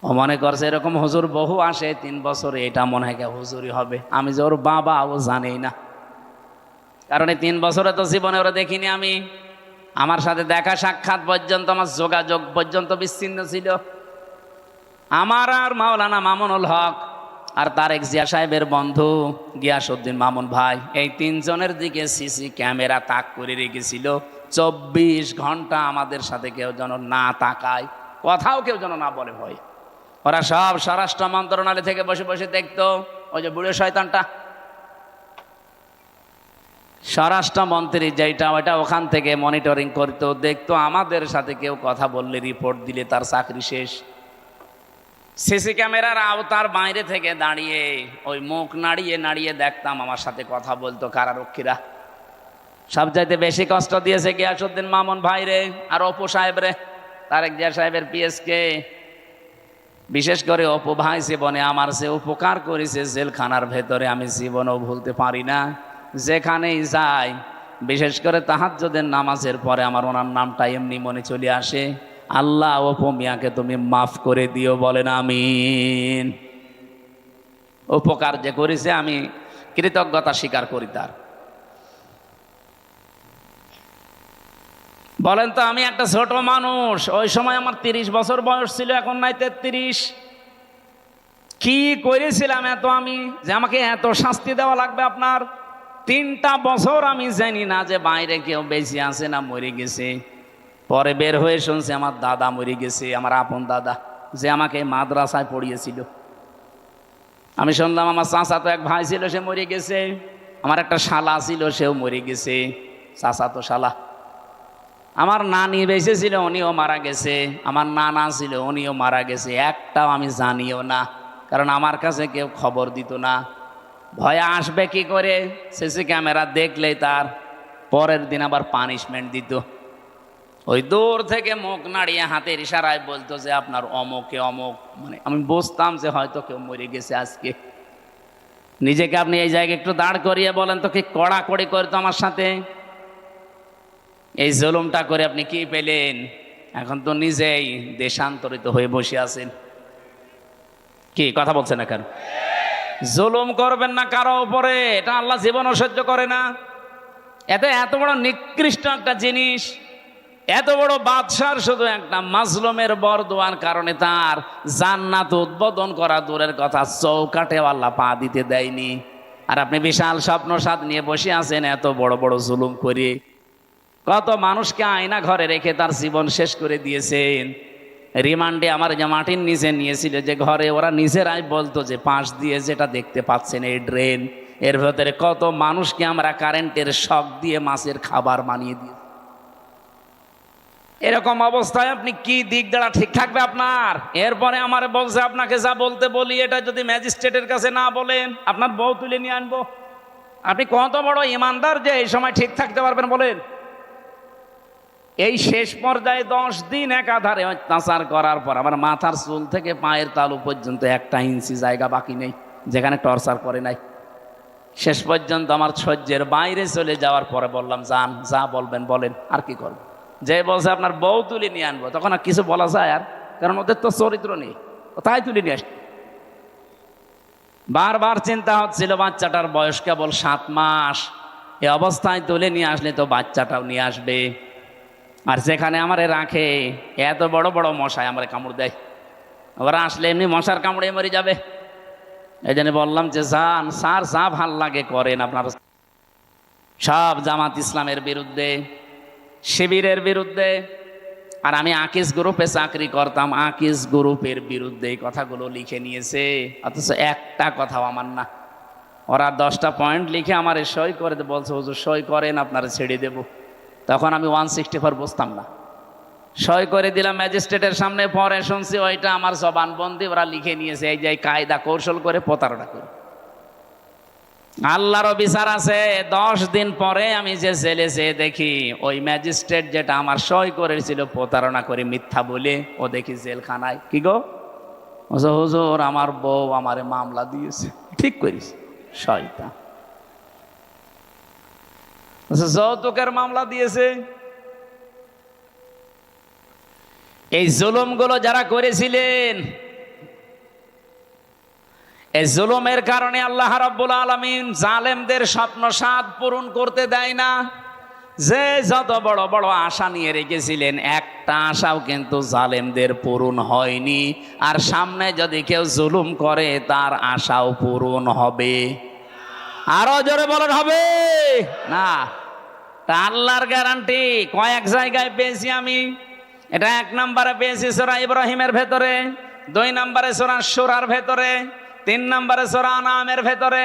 ও মনে করছে এরকম হুজুর বহু আসে 3 বছরে, এটা মনে হয় হুজুরই হবে। আমি যে ওর বাবা ও জানেই না, কারণ এই 3 বছরে তো জীবনে ওরা দেখিনি আমি। আমার সাথে দেখা সাক্ষাৎ পর্যন্ত, আমার যোগাযোগ পর্যন্ত বিচ্ছিন্ন ছিল। আমার আর মাওলানা মামুনুল হক আর তারেক জিয়া সাহেবের বন্ধু গিয়াসউদ্দিন মামুন ভাই, এই 3 জনের দিকে সিসি ক্যামেরা তাক করে রেখেছিল। 24 ঘন্টা আমাদের সাথে কেউ যেন না তাকায়, কথাও কেউ যেন না বলে ভয়। ওরা সব স্বরাষ্ট্র মন্ত্রণালয় থেকে বসে বসে দেখতো। ওই যে বুড়ো শয়তানটা স্বরাষ্ট্রমন্ত্রী যেটা, ওইটা ওখান থেকে মনিটরিং করতো, দেখতো আমাদের সাথে কেউ কথা বললে, রিপোর্ট দিলে তার চাকরি শেষ। সিসি ক্যামেরার আওতার বাইরে থেকে দাঁড়িয়ে ওই মুখ নাড়িয়ে নাড়িয়ে দেখতাম আমার সাথে কথা বলতো কারারক্ষীরা। সবচাইতে বেশি কষ্ট দিয়েছে গিয়াসউদ্দিন মামুন ভাই রে, আর অপু সাহেব রে, তারেক জিয়া সাহেবের পিএসকে। বিশেষ করে অপু ভাই জীবনে আমার যে উপকার করেছে জেলখানার ভেতরে, আমি জীবনেও ভুলতে পারি না। যেখানেই যাই, বিশেষ করে তাহাজ্জুদের নামাজের পরে আমার ওনার নামটা এমনি মনে চলে আসে, আল্লাহ অপু মিয়াকে তুমি মাফ করে দিও, বলেন আমিন। উপকার যে করেছে আমি কৃতজ্ঞতা স্বীকার করি তার। বলেন তো, আমি একটা ছোট মানুষ, ওই সময় আমার 30 বছর বয়স ছিল, এখন নাই 33। কি করেছিলাম এত আমি, যে আমাকে এত শাস্তি দেওয়া লাগবে আপনার? 3টা বছর আমি জানি না যে বাইরে কেউ বেঁচে আছে না মরে গেছে। পরে বের হয়ে শুনছি আমার দাদা মরে গেছে, আমার আপন দাদা, যে আমাকে মাদ্রাসায় পড়িয়েছিল। আমি শুনলাম আমার চাচাতো এক ভাই ছিল, সে মরে গেছে। আমার একটা শালা ছিল, সেও মরে গেছে, চাচাতো শালা। আমার নানি বেঁচে ছিল, উনিও মারা গেছে। আমার নানা ছিল, উনিও মারা গেছে। একটাও আমি জানিও না, কারণ আমার কাছে কেউ খবর দিত না। ভয়ে আসবে কি করে? সিসি ক্যামেরা দেখলেই তার পরের দিন আবার পানিশমেন্ট দিত। ওই দূর থেকে মুখ নাড়িয়ে হাতের ইশারায় বলতো যে আপনার অমুকে অমুক। মানে আমি বুঝতাম যে হয়তো কেউ মরে গেছে আজকে। নিজেকে আপনি এই জায়গায় একটু দাঁড় করিয়ে বলেন তো, কি কড়াকড়ি করতো আমার সাথে। এই জুলুমটা করে আপনি কি পেলেন? এখন তো নিজেই দেশান্তরিত হয়ে বসে আছেন। কি কথা বলছেন না কেন? জুলুম করবেন না কারো উপরে, এটা আল্লাহ জীবনও সহ্য করে না। এত বড় নিকৃষ্ট একটা জিনিস, এত বড় বাদশার শুধু একটা মাজলুমের বরদোয়ার কারণে তার জান্নাত উদ্বোধন করা দূরের কথা, চৌকাঠে আল্লাহ পা দিতে দেয়নি। আর আপনি বিশাল স্বপ্ন সাদ নিয়ে বসে আছেন এত বড় বড় জুলুম করে। কত মানুষকে আয়না ঘরে রেখে তার জীবন শেষ করে দিয়েছেন। রিমান্ডে আমার যে মাটির নিচে নিয়েছিল, যে ঘরে ওরা নিজেরাই বলতো যে পাশ দিয়ে যেটা দেখতে পাচ্ছেন এই ড্রেন, এর ভেতরে কত মানুষকে আমরা কারেন্টের শক দিয়ে মাছের খাবার বানিয়ে দিই। এরকম অবস্থায় আপনি কি দিক দ্বারা ঠিক থাকবে আপনার? এরপরে আমার বলছে আপনাকে যা বলতে বলি এটা যদি ম্যাজিস্ট্রেটের কাছে না বলেন আপনার বউ তুলে নিয়ে আনবো। আপনি কত বড় ইমানদার যে এই সময় ঠিক থাকতে পারবেন বলেন? এই শেষ পর্যায়ে 10 দিন একাধারে অত্যাচার করার পর আমার মাথার চুল থেকে পায়ের তালু পর্যন্ত 1 ইঞ্চি জায়গা বাকি নেই যেখানে টর্চার করে নাই। শেষ পর্যন্ত আমার সহ্যের বাইরে চলে যাওয়ার পরে বললাম, যান, যা বলবেন বলেন, আর কি করবো। যে বলছে আপনার বউ তুলে নিয়ে আনবো, তখন আর কিছু বলা যায়? আর কারণ ওদের তো চরিত্র নেই, তাই তুলে নিয়ে আসছে। বারবার চিন্তা হচ্ছিল বাচ্চাটার বয়স কেবল 7 মাস, এই অবস্থায় তুলে নিয়ে আসলে তো বাচ্চাটাও নিয়ে আসবে। আর যেখানে আমারে রাখে এত বড় বড় মশায় আমারে কামড় দেয়, ওরা আসলে এমনি মশার কামড়ে মরে যাবে। এই জন্য বললাম যে যান স্যার, যা ভাল লাগে করেন। আপনার সব জামাত ইসলামের বিরুদ্ধে, শিবিরের বিরুদ্ধে। আর আমি আকিস গ্রুপে চাকরি করতাম, আকিস গ্রুপের বিরুদ্ধে এই কথাগুলো লিখে নিয়েছে, অথচ একটা কথাও আমার না। ওরা 10টা পয়েন্ট লিখে আমার সই করে বলছে, হুজুর সই করেন আপনারা ছেড়ে দেব। তখন আমি 164 বুঝতাম না, সই করে দিলাম ম্যাজিস্ট্রেটের সামনে। পরে শুনছি ওইটা আমার জবানবন্দি ওরা লিখে নিয়েছে, এই যে কায়দা কৌশল করে প্রতারণা করে। আল্লাহরও বিচার আছে। 10 দিন পরে আমি যে জেলে যেয়ে দেখি ওই ম্যাজিস্ট্রেট যেটা আমার সই করেছিল প্রতারণা করে মিথ্যা বলে, ও দেখি জেলখানায়। কি গো হুজুর, আমার বউ আমারে মামলা দিয়েছে। ঠিক করিস, শয়তান। যৌতুকের মামলা দিয়েছে। এই জুলুমগুলো যারা করেছিলেন, এই জুলুমের কারণে আল্লাহ রাব্বুল আলামিন জালেমদের স্বপ্ন সাদ পূরণ করতে দেয় না। যে যত বড় বড় আশা নিয়ে রেখেছিলেন, একটা আশাও কিন্তু জালেমদের পূরণ হয়নি। আর সামনে যদি কেউ জুলুম করে তার আশাও পূরণ হবে। আরো জোরে বলেন, হবে না? তা আল্লাহর গ্যারান্টি কয়েক জায়গায় পেয়েছি আমি। এটা 1 নম্বরে পেয়েছি সূরা ইব্রাহিমের ভেতরে, 2 নম্বরে সূরা শুরার ভেতরে, 3 নম্বরে সূরা আনামের ভেতরে।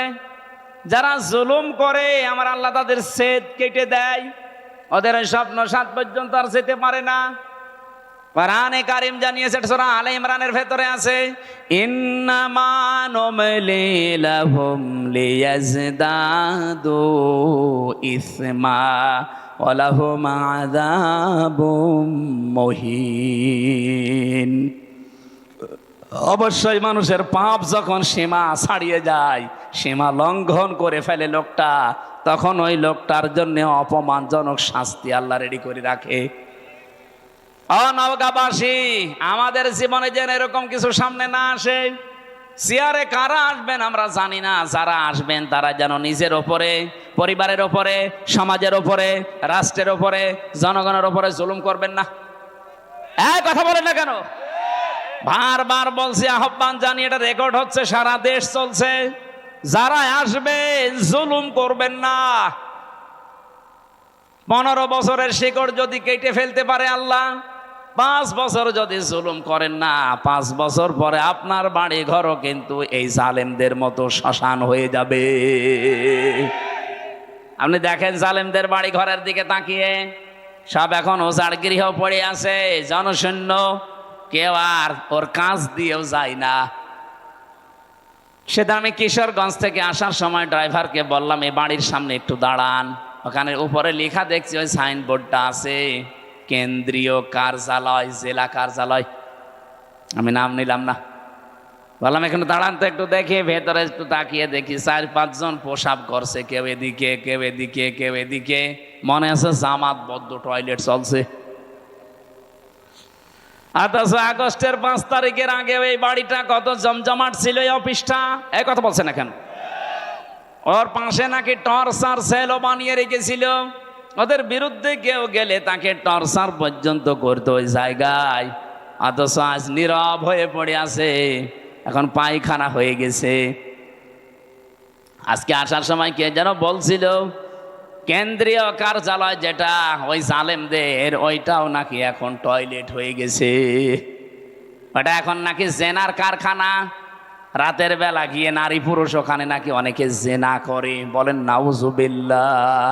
যারা জুলুম করে আমার আল্লাহ তাদের সেদ কেটে দেয়, ওদের স্বপ্ন সাত পর্যন্ত আর যেতে পারে না। কোরআনে কারীম জানিয়েছে, সূরা আলে ইমরানের ভেতরে আছে, ইন্নামা নুমলি লাহুম লিয়াজদাদু ইসমা ওয়া লাহুম আযাবুম মুহিন। অবশ্যই মানুষের পাপ যখন সীমা ছাড়িয়ে যায়, সীমা লঙ্ঘন করে ফেলে লোকটা, তখন ওই লোকটার জন্য অপমানজনক শাস্তি আল্লাহ রেডি করে রাখে। নওগাঁবাসী, আমাদের জীবনে যেন এরকম কিছু সামনে না আসে। চেয়ারে কারা আসবেন আমরা জানি না, যারা আসবেন তারা যেন নিজের ওপরে, পরিবারের ওপরে, সমাজের ওপরে, রাষ্ট্রের ওপরে, জনগণের ওপরে জুলুম করবেন না। কথা বলেন না কেন? বারবার বলছি, আহ্বান জানিয়ে, এটা রেকর্ড হচ্ছে, সারা দেশ চলছে। যারা আসবে জুলুম করবেন না। 15 বছরের শিকড় যদি কেটে ফেলতে পারে আল্লাহ, 5 বছর যদি জুলুম করেন না, 5 বছর পরে আপনার বাড়ি ঘরও কিন্তু এই জালেমদের মতো শ্মশান হয়ে যাবে। আপনি দেখেন জালেমদের বাড়ি ঘরের দিকে তাকিয়ে, সব এখন ওজাড় গৃহ পড়ে আছে, জনশূন্য, কেউ আর ওর কাজ দিয়েও যায় না। সেটা আমি কিশোরগঞ্জ থেকে আসার সময় ড্রাইভারকে বললাম, এই বাড়ির সামনে একটু দাঁড়ান। ওখানে উপরে লেখা দেখছি, ওই সাইনবোর্ডটা আছে, কেন্দ্রীয় কার্যালয়, জেলা কার্যালয়। আমি নাম নিলাম না, বললাম এখানে দাঁড়ান তো একটু দেখি। ভেতরে একটু তাকিয়ে দেখি 4-5 জন প্রসাব করছে, কেউ এদিকে, কেউ এদিকে, কেউ এদিকে। মনে আছে জামাতবদ্ধ টয়লেট চলছে। অথচ আগস্টের 5 তারিখের আগে এই বাড়িটা কত জমজমাট ছিল, এই অফিসটা। এই কথা বলছে না কেন? ওর পাশে নাকি টর্চার সেলও বানিয়ে রেখেছিল। ওদের বিরুদ্ধে কেউ গেলে তাকে টর্চার পর্যন্ত করতো ওই জায়গায়, অথচ আজ নীরব হয়ে পড়ে আছে, এখন পায়খানা হয়ে গেছে। আজকে আসার সময় কে যেন বলছিল কেন্দ্রীয় কার্যালয় যেটা ওই জালেমদের, ওইটাও নাকি এখন টয়লেট হয়ে গেছে। ওটা এখন নাকি জেনার কারখানা। রাতের বেলা গিয়ে নারী পুরুষ ওখানে নাকি অনেকে জেনা করে, বলেন নাউজুবিল্লাহ।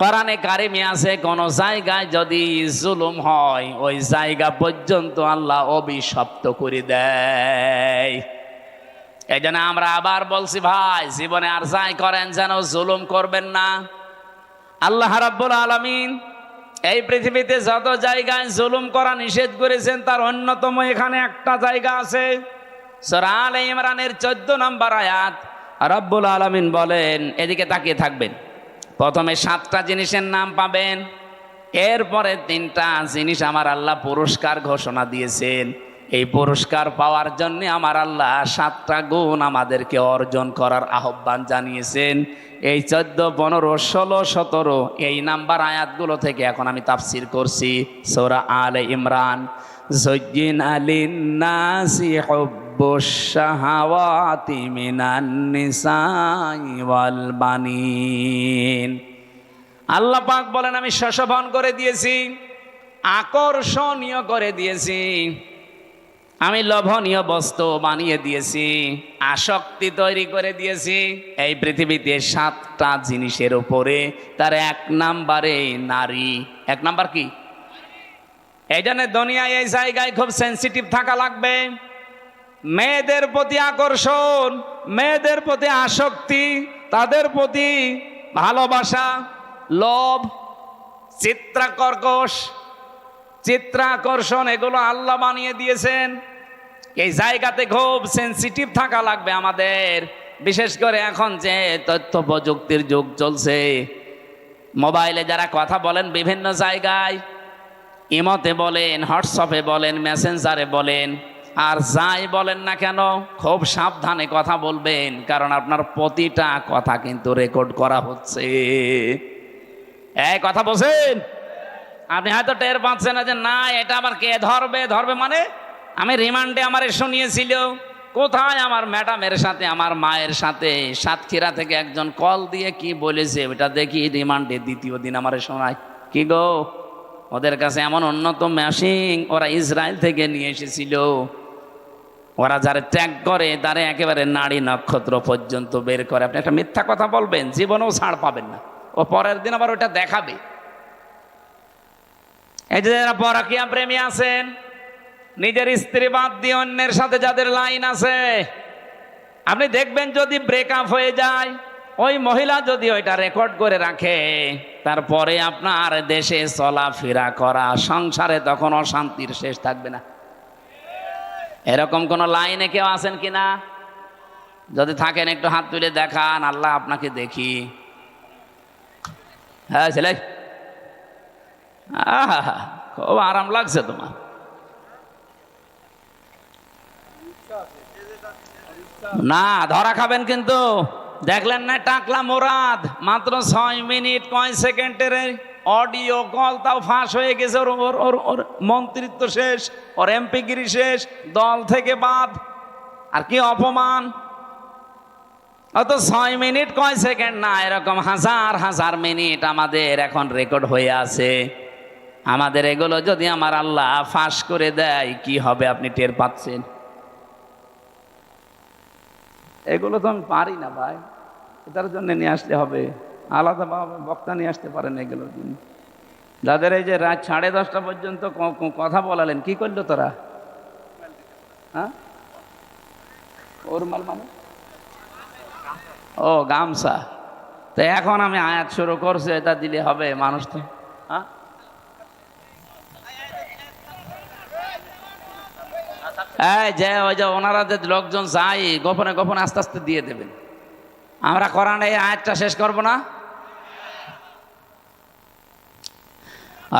কোরআনে কারিমে আছে কোন জায়গায় যদি জুলুম হয় ওই জায়গা পর্যন্ত আল্লাহ অভিশপ্ত করে দেয়। এই জন্য আমরা আবার বলছি ভাই, জীবনে আর যাই করেন যেন জুলুম করবেন না। আল্লাহ রাব্বুল আলামিন এই পৃথিবীতে যত জায়গায় জুলুম করা নিষেধ করেছেন তার অন্যতম এখানে একটা জায়গা আছে, সূরা আলে ইমরানের 14 নম্বর আয়াত। রাব্বুল আলামিন বলেন, এদিকে তাকিয়ে থাকবেন, প্রথমে 7টা জিনিসের নাম পাবেন, এরপরে 3টা জিনিস আমার আল্লাহ পুরস্কার ঘোষণা দিয়েছেন। এই পুরস্কার পাওয়ার জন্য আমার আল্লাহ 7টা গুণ আমাদেরকে অর্জন করার আহ্বান জানিয়েছেন। এই 14, 15, 16, 17 এই নাম্বার আয়াতগুলো থেকে এখন আমি তাফসির করছি সূরা আলে ইমরান। যুজ্জিনা লিন্নাসি হুব্বুশ শাহাওয়াতি মিনান নিসাই ওয়াল বানিন। আল্লাহ পাক বলেন, আমি শোভন করে দিয়েছি, আকর্ষণীয় করে দিয়েছি, আমি লোভনীয় বস্তু বানিয়ে দিয়েছি, আসক্তি তৈরি করে দিয়েছি এই পৃথিবীতে 7টা জিনিসের উপরে। তার 1 নাম্বারে নারী। 1 নাম্বার কি? এই জন্য দুনিয়ায় এই জায়গায় খুব সেন্সিটিভ থাকা লাগবে। মেয়েদের প্রতি আকর্ষণ, মেয়েদের প্রতি আসক্তি, তাদের প্রতি ভালোবাসা, লোভ, চিত্রাকর্ষণ এগুলো আল্লাহ বানিয়ে দিয়েছেন। এই জায়গাতে খুব সেন্সিটিভ থাকা লাগবে আমাদের। বিশেষ করে এখন যে তথ্য প্রযুক্তির যুগ চলছে, মোবাইলে যারা কথা বলেন বিভিন্ন জায়গায়, ইমোতে বলেন, হোয়াটসঅ্যাপে বলেন, মেসেঞ্জারে বলেন, আর যাই বলেন না কেন খুব সাবধানে কথা বলবেন, কারণ আপনার প্রতিটা কথা কিন্তু রেকর্ড করা হচ্ছে। এই কথা বলছেন, আপনি হয়তো টের পাচ্ছেন না যে না এটা আবার কে ধরবে মানে আমি রিমান্ডে আমার শুনিয়েছিল, কোথায় আমার ম্যাডামের সাথে আমার মায়ের সাথে সাতক্ষীরা থেকে একজন কল দিয়ে কি বলেছে ওটা দেখি রিমান্ডে 2য় দিন আমার শোনায়। কি গো, ওদের কাছে এমন উন্নত মেশিন ওরা ইসরায়েল থেকে নিয়ে এসেছিল, ওরা যারা ট্র্যাক করে তারা একেবারে নাড়ি নক্ষত্র পর্যন্ত বের করে। আপনি একটা মিথ্যা কথা বলবেন, জীবনেও ছাড় পাবেন না, ও পরের দিন আবার ওটা দেখাবে। এই যে যারা পরকীয়া প্রেমী আছেন, নিজের স্ত্রী বাদ দিয়ে অন্যের সাথে যাদের লাইন আছে, আপনি দেখবেন যদি ব্রেকআপ হয়ে যায়, ওই মহিলা যদি ওইটা রেকর্ড করে রাখে, তারপরে আপনার দেশে চলাফেরা করা, সংসারে তখন অশান্তির শেষ থাকবে না। এরকম কোন লাইনে কেউ আছেন কিনা? যদি থাকেন একটু হাত তুলে দেখান, আল্লাহ আপনাকে দেখি। হ্যাঁ ছেলে, খুব আরাম লাগছে তোমার। না ধরা খাবেন কিন্তু। দেখলেন না টাকলা মোরাদ, মাত্র 6 মিনিট 9 সেকেন্ডের অডিও কল, তাও ফাঁস হয়ে গেছে। ওর মন্ত্রিত্ব শেষ, ওর এমপিগিরি শেষ, দল থেকে বাদ। আর কি অপমান! অত 6 মিনিট 9 সেকেন্ড না, এরকম হাজার হাজার মিনিট আমাদের এখন রেকর্ড হয়ে আছে। আমাদের এগুলো যদি আমার আল্লাহ ফাঁস করে দেয় কি হবে আপনি টের পাচ্ছেন? এগুলো তো আমি পারি না ভাই, এটার জন্য নিয়ে আসতে হবে আলাদা বক্তা নিয়ে আসতে পারেন এগুলোর জন্য। যাদের এই যে রাত 10:30 পর্যন্ত কথা বলালেন, কি করলো তোরা? হ্যাঁ, ওরমাল মানে ও গামছা। তো এখন আমি আয়াত শুরু করছি, এটা দিলে হবে মানুষ তো? হ্যাঁ, এই যে ওই যে ওনারা যে লোকজন যাই গোপনে গোপনে আস্তে আস্তে দিয়ে দেবেন। আমরা কোরআনে এই আয়াতটা শেষ করব না?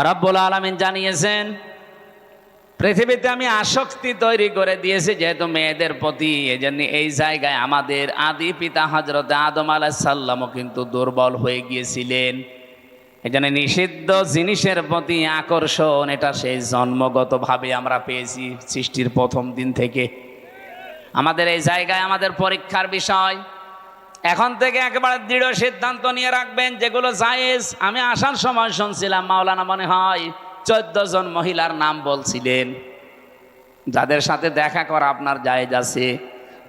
রব্বুল আলামিন জানিয়েছেন পৃথিবীতে আমি আসক্তি তৈরি করে দিয়েছি যেহেতু মেয়েদের প্রতি, এজন্য এই জায়গায় আমাদের আদি পিতা হযরত আদম আলাইহিস সালামও কিন্তু দুর্বল হয়ে গিয়েছিলেন। এই জন্য নিষিদ্ধ জিনিসের প্রতি আকর্ষণ এটা সেই জন্মগতভাবে আমরা পেয়েছি সৃষ্টির প্রথম দিন থেকে। আমাদের এই জায়গায় আমাদের পরীক্ষার বিষয়, এখন থেকে একেবারে দৃঢ় সিদ্ধান্ত নিয়ে রাখবেন যেগুলো জায়েজ। আমি আসার সময় শুনছিলাম মাওলানা মনে হয় 14 জন মহিলার নাম বলছিলেন যাদের সাথে দেখা করা আপনার জায়েজ আছে।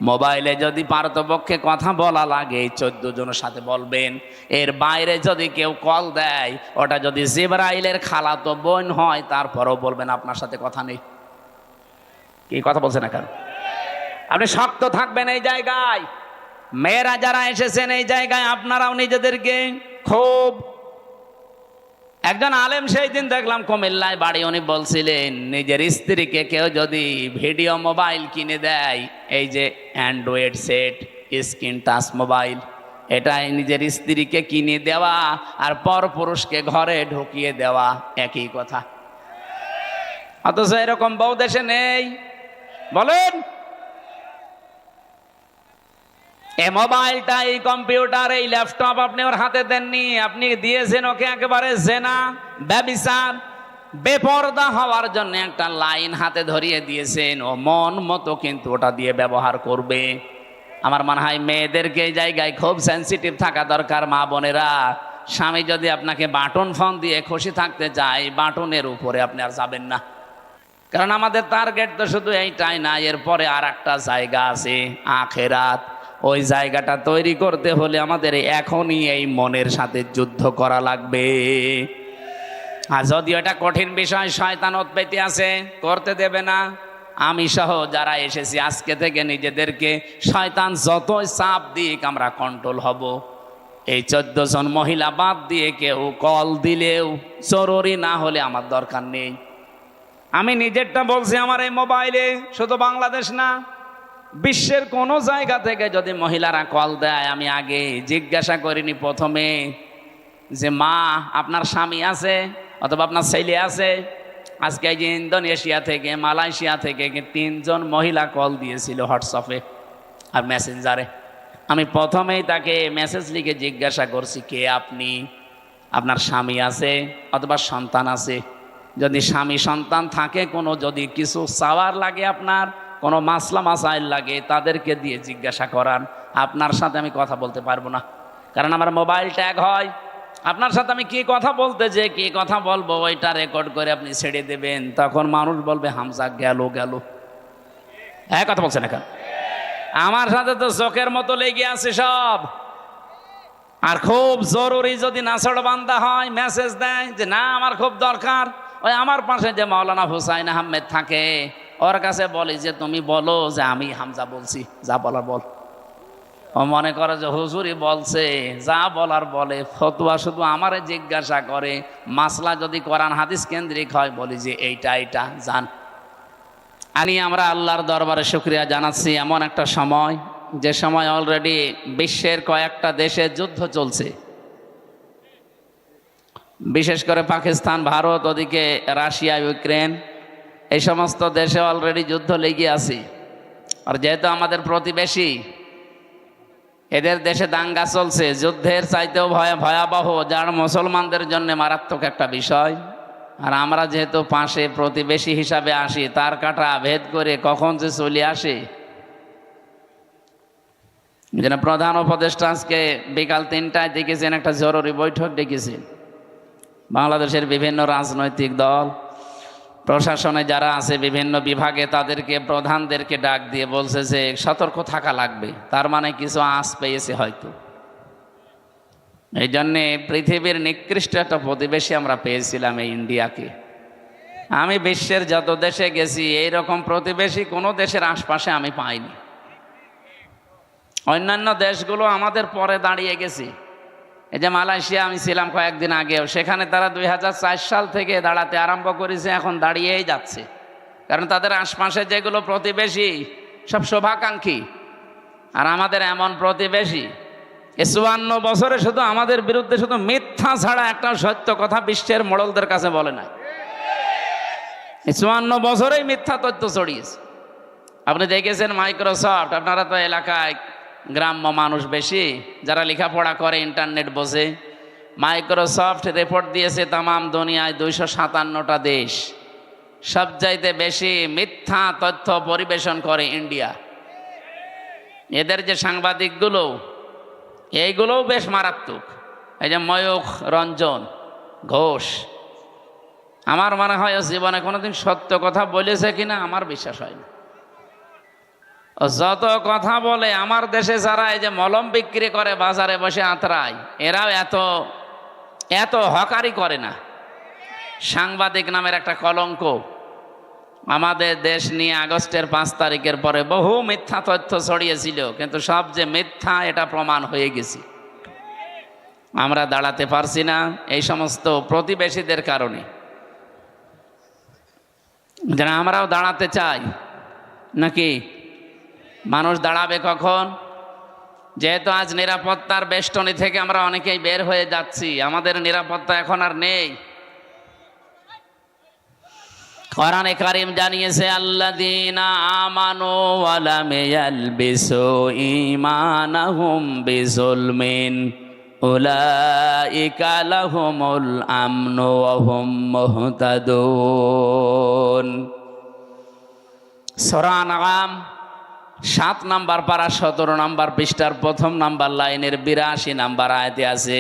মোবাইলে যদি পারতপক্ষে কথা বলা লাগে 14 জনের সাথে বলবেন। এর বাইরে যদি কেউ কল দেয়, ওটা যদি জিবরাইলের খালাতো বোন হয়, তারপরেও বলবেন আপনার সাথে কথা নেই। কি কথা বলছেন না কেন? আপনি শক্ত থাকবেন এই জায়গায়। মেয়েরা যারা এসেছেন এই জায়গায় আপনারাও নিজেদেরকে খুব, একজন আলেম সেই দিন দেখলাম কুমিল্লায় বাড়ি, উনি বলছিলেন নিজের স্ত্রীকে কেউ যদি ভিডিও মোবাইল কিনে দেয়, এই যে Android set, screen touch mobile, এটা নিজের স্ত্রীকে কিনে দেওয়া আর পরপুরুষকে ঘরে ঢুকিয়ে দেওয়া একই কথা। অথচ এরকম বহু দেশে নেই। বলেন, এই মোবাইলটা, এই কম্পিউটার, এই ল্যাপটপ আপনি ওর হাতে দেননি, আপনি দিয়েছেন ওকে একেবারে জেনা, ব্যভিচার, বেপরদা হওয়ার জন্য একটা লাইন হাতে ধরিয়ে দিয়েছেন। ও মন মতো কিন্তু ওটা দিয়ে ব্যবহার করবে। আমার মনে হয় মেয়েদেরকে এই জায়গায় খুব সেন্সিটিভ থাকা দরকার। মা বোনেরা, স্বামী যদি আপনাকে বাটন ফোন দিয়ে খুশি থাকতে চায়, বাটনের উপরে আপনি আর যাবেন না। কারণ আমাদের টার্গেট তো শুধু এইটাই না, এরপরে আর একটা জায়গা আছে, আখেরাত। ওই জায়গাটা তৈরি করতে হলে আমাদের এখনই এই মনের সাথে যুদ্ধ করা লাগবে। আর যদিও এটা কঠিন বিষয়, শয়তান উৎপত্তি আছে, করতে দেবে না। আমি সহ যারা এসেছি আজকে থেকে নিজেদেরকে শয়তান যতই চাপ দিক আমরা কন্ট্রোল হব। এই 14 জন মহিলা বাদ দিয়ে কেউ কল দিলেও জরুরি না হলে আমার দরকার নেই। আমি নিজেরটা বলছি, আমার এই মোবাইলে শুধু বাংলাদেশ না, বিশ্বের কোনো জায়গা থেকে যদি মহিলারা কল দেয়, আমি আগে জিজ্ঞাসা করিনি প্রথমে যে মা আপনার স্বামী আছে অথবা আপনার ছেলে আছে। আজকে এই যে ইন্দোনেশিয়া থেকে, মালয়েশিয়া থেকে 3 জন মহিলা কল দিয়েছিল হোয়াটসঅ্যাপে আর মেসেঞ্জারে। আমি প্রথমেই তাকে মেসেজ লিখে জিজ্ঞাসা করছি, কে আপনি, আপনার স্বামী আছে অথবা সন্তান আছে? যদি স্বামী সন্তান থাকে, কোনো যদি কিছু চাওয়ার লাগে, আপনার কোনো মাসলা মাসাইল লাগে, তাদেরকে দিয়ে জিজ্ঞাসা করান। আপনার সাথে আমি কথা বলতে পারবো না, কারণ আমার মোবাইল ট্যাগ হয়। আপনার সাথে আমি কি কথা বলতে যে কি কথা বলবো ওইটা রেকর্ড করে আপনি ছেড়ে দেবেন, তখন মানুষ বলবে হামজা গেল গেল। হ্যাঁ, কথা বলছেন এখন? আমার সাথে তো চোখের মতো লেগে আছে সব। আর খুব জরুরি যদি নাছড় বান্দা হয়, মেসেজ দেয় যে না আমার খুব দরকার, ওই আমার পাশে যে মাওলানা হুসাইন আহমেদ থাকে, ওর কাছে বলি যে তুমি বলো যে আমি হামজা বলছি, যা বলার বল। ও মনে করে যে হুজুরি বলছে, যা বলার বলে। ফতোয়া শুধু আমারে জিজ্ঞাসা করে, মাসলা যদি কোরআন হাদিস কেন্দ্রিক হয় বলি যে এইটা এইটা জান। আমরা আল্লাহর দরবারে শুকরিয়া জানাচ্ছি, এমন একটা সময়, যে সময় অলরেডি বিশ্বের কয়েকটা দেশে যুদ্ধ চলছে, বিশেষ করে পাকিস্তান, ভারত, ওদিকে রাশিয়া, ইউক্রেন, এই সমস্ত দেশে অলরেডি যুদ্ধ লেগে আছে। আর যেহেতু আমাদের প্রতিবেশী, এদের দেশে দাঙ্গা চলছে, যুদ্ধের চাইতেও ভয়াবহ, যার মুসলমানদের জন্য মারাত্মক একটা বিষয়। আর আমরা যেহেতু পাশে প্রতিবেশী হিসাবে আসি, তার কাটা ভেদ করে কখন যে চলে আসে। যেন প্রধান উপদেষ্টা আজকে বিকাল 3টায় ডেকেছেন, একটা জরুরি বৈঠক ডেকেছেন। বাংলাদেশের বিভিন্ন রাজনৈতিক দল, প্রশাসনে যারা আছে বিভিন্ন বিভাগে, তাদেরকে প্রধানদেরকে ডাক দিয়ে বলছে যে সতর্ক থাকা লাগবে। তার মানে কিছু আঁচ পেয়েছে হয়তো। এই জন্যে পৃথিবীর নিকৃষ্ট একটা প্রতিবেশী আমরা পেয়েছিলাম এই ইন্ডিয়াকে। আমি বিশ্বের যত দেশে গেছি, এইরকম প্রতিবেশী কোনো দেশের আশপাশে আমি পাইনি। অন্যান্য দেশগুলো আমাদের পরে দাঁড়িয়ে গেছে। এই যে মালয়েশিয়া আমি ছিলাম কয়েকদিন আগেও, সেখানে তারা 2004 সাল থেকে দাঁড়াতে আরম্ভ করেছে, এখন দাঁড়িয়েই যাচ্ছে। কারণ তাদের আশপাশে যেগুলো প্রতিবেশী সব শুভাকাঙ্ক্ষী। আর আমাদের এমন প্রতিবেশী, 54 বছরে শুধু আমাদের বিরুদ্ধে শুধু মিথ্যা ছাড়া একটা সত্য কথা বিশ্বের মোড়লদের কাছে বলে না। 54 বছরেই মিথ্যা তথ্য ছড়িয়েছে। আপনি দেখেছেন মাইক্রোসফট, আপনারা তো এলাকায় গ্রাম্য মানুষ বেশি, যারা লেখাপড়া করে, ইন্টারনেট বোঝে, মাইক্রোসফট রিপোর্ট দিয়েছে তামাম দুনিয়ায় 257টা দেশ সবচাইতে বেশি মিথ্যা তথ্য পরিবেশন করে ইন্ডিয়া। এদের যে সাংবাদিকগুলো এইগুলোও বেশ মারাত্মক। এই যে ময়ূখ রঞ্জন ঘোষ, আমার মনে হয় জীবনে কোনোদিন সত্য কথা বলেছে কিনা আমার বিশ্বাস হয় না। যত কথা বলে, আমার দেশে যারা এই যে মলম বিক্রি করে বাজারে বসে আঁতরায়, এরাও এত এত হকারি করে না। সাংবাদিক নামের একটা কলঙ্ক। আমাদের দেশ নিয়ে আগস্টের 5 তারিখের পরে বহু মিথ্যা তথ্য ছড়িয়েছিল, কিন্তু সব যে মিথ্যা এটা প্রমাণ হয়ে গেছে। আমরা দাঁড়াতে পারছি না এই সমস্ত প্রতিবেশীদের কারণে। যেন আমরাও দাঁড়াতে চাই নাকি? মানুষ দাঁড়াবে কখন? যেহেতু আজ নিরাপত্তার বেষ্টনী থেকে আমরা অনেকেই বের হয়ে যাচ্ছি, আমাদের নিরাপত্তা এখন আর নেই। কোরআনে কারীম জানিয়েছে, আল্লাযীনা আমানু ওয়া লাম ইয়ালবিসু ঈমানাহুম বিযুলমিন উলাইকা লাহুমুল আমনু ওয়া হুম মুহতাদুন। সূরা আনআম 7 নম্বর পারা 17 নম্বর পৃষ্ঠার 1ম নম্বর লাইনের 82 নম্বর আয়াতে আছে।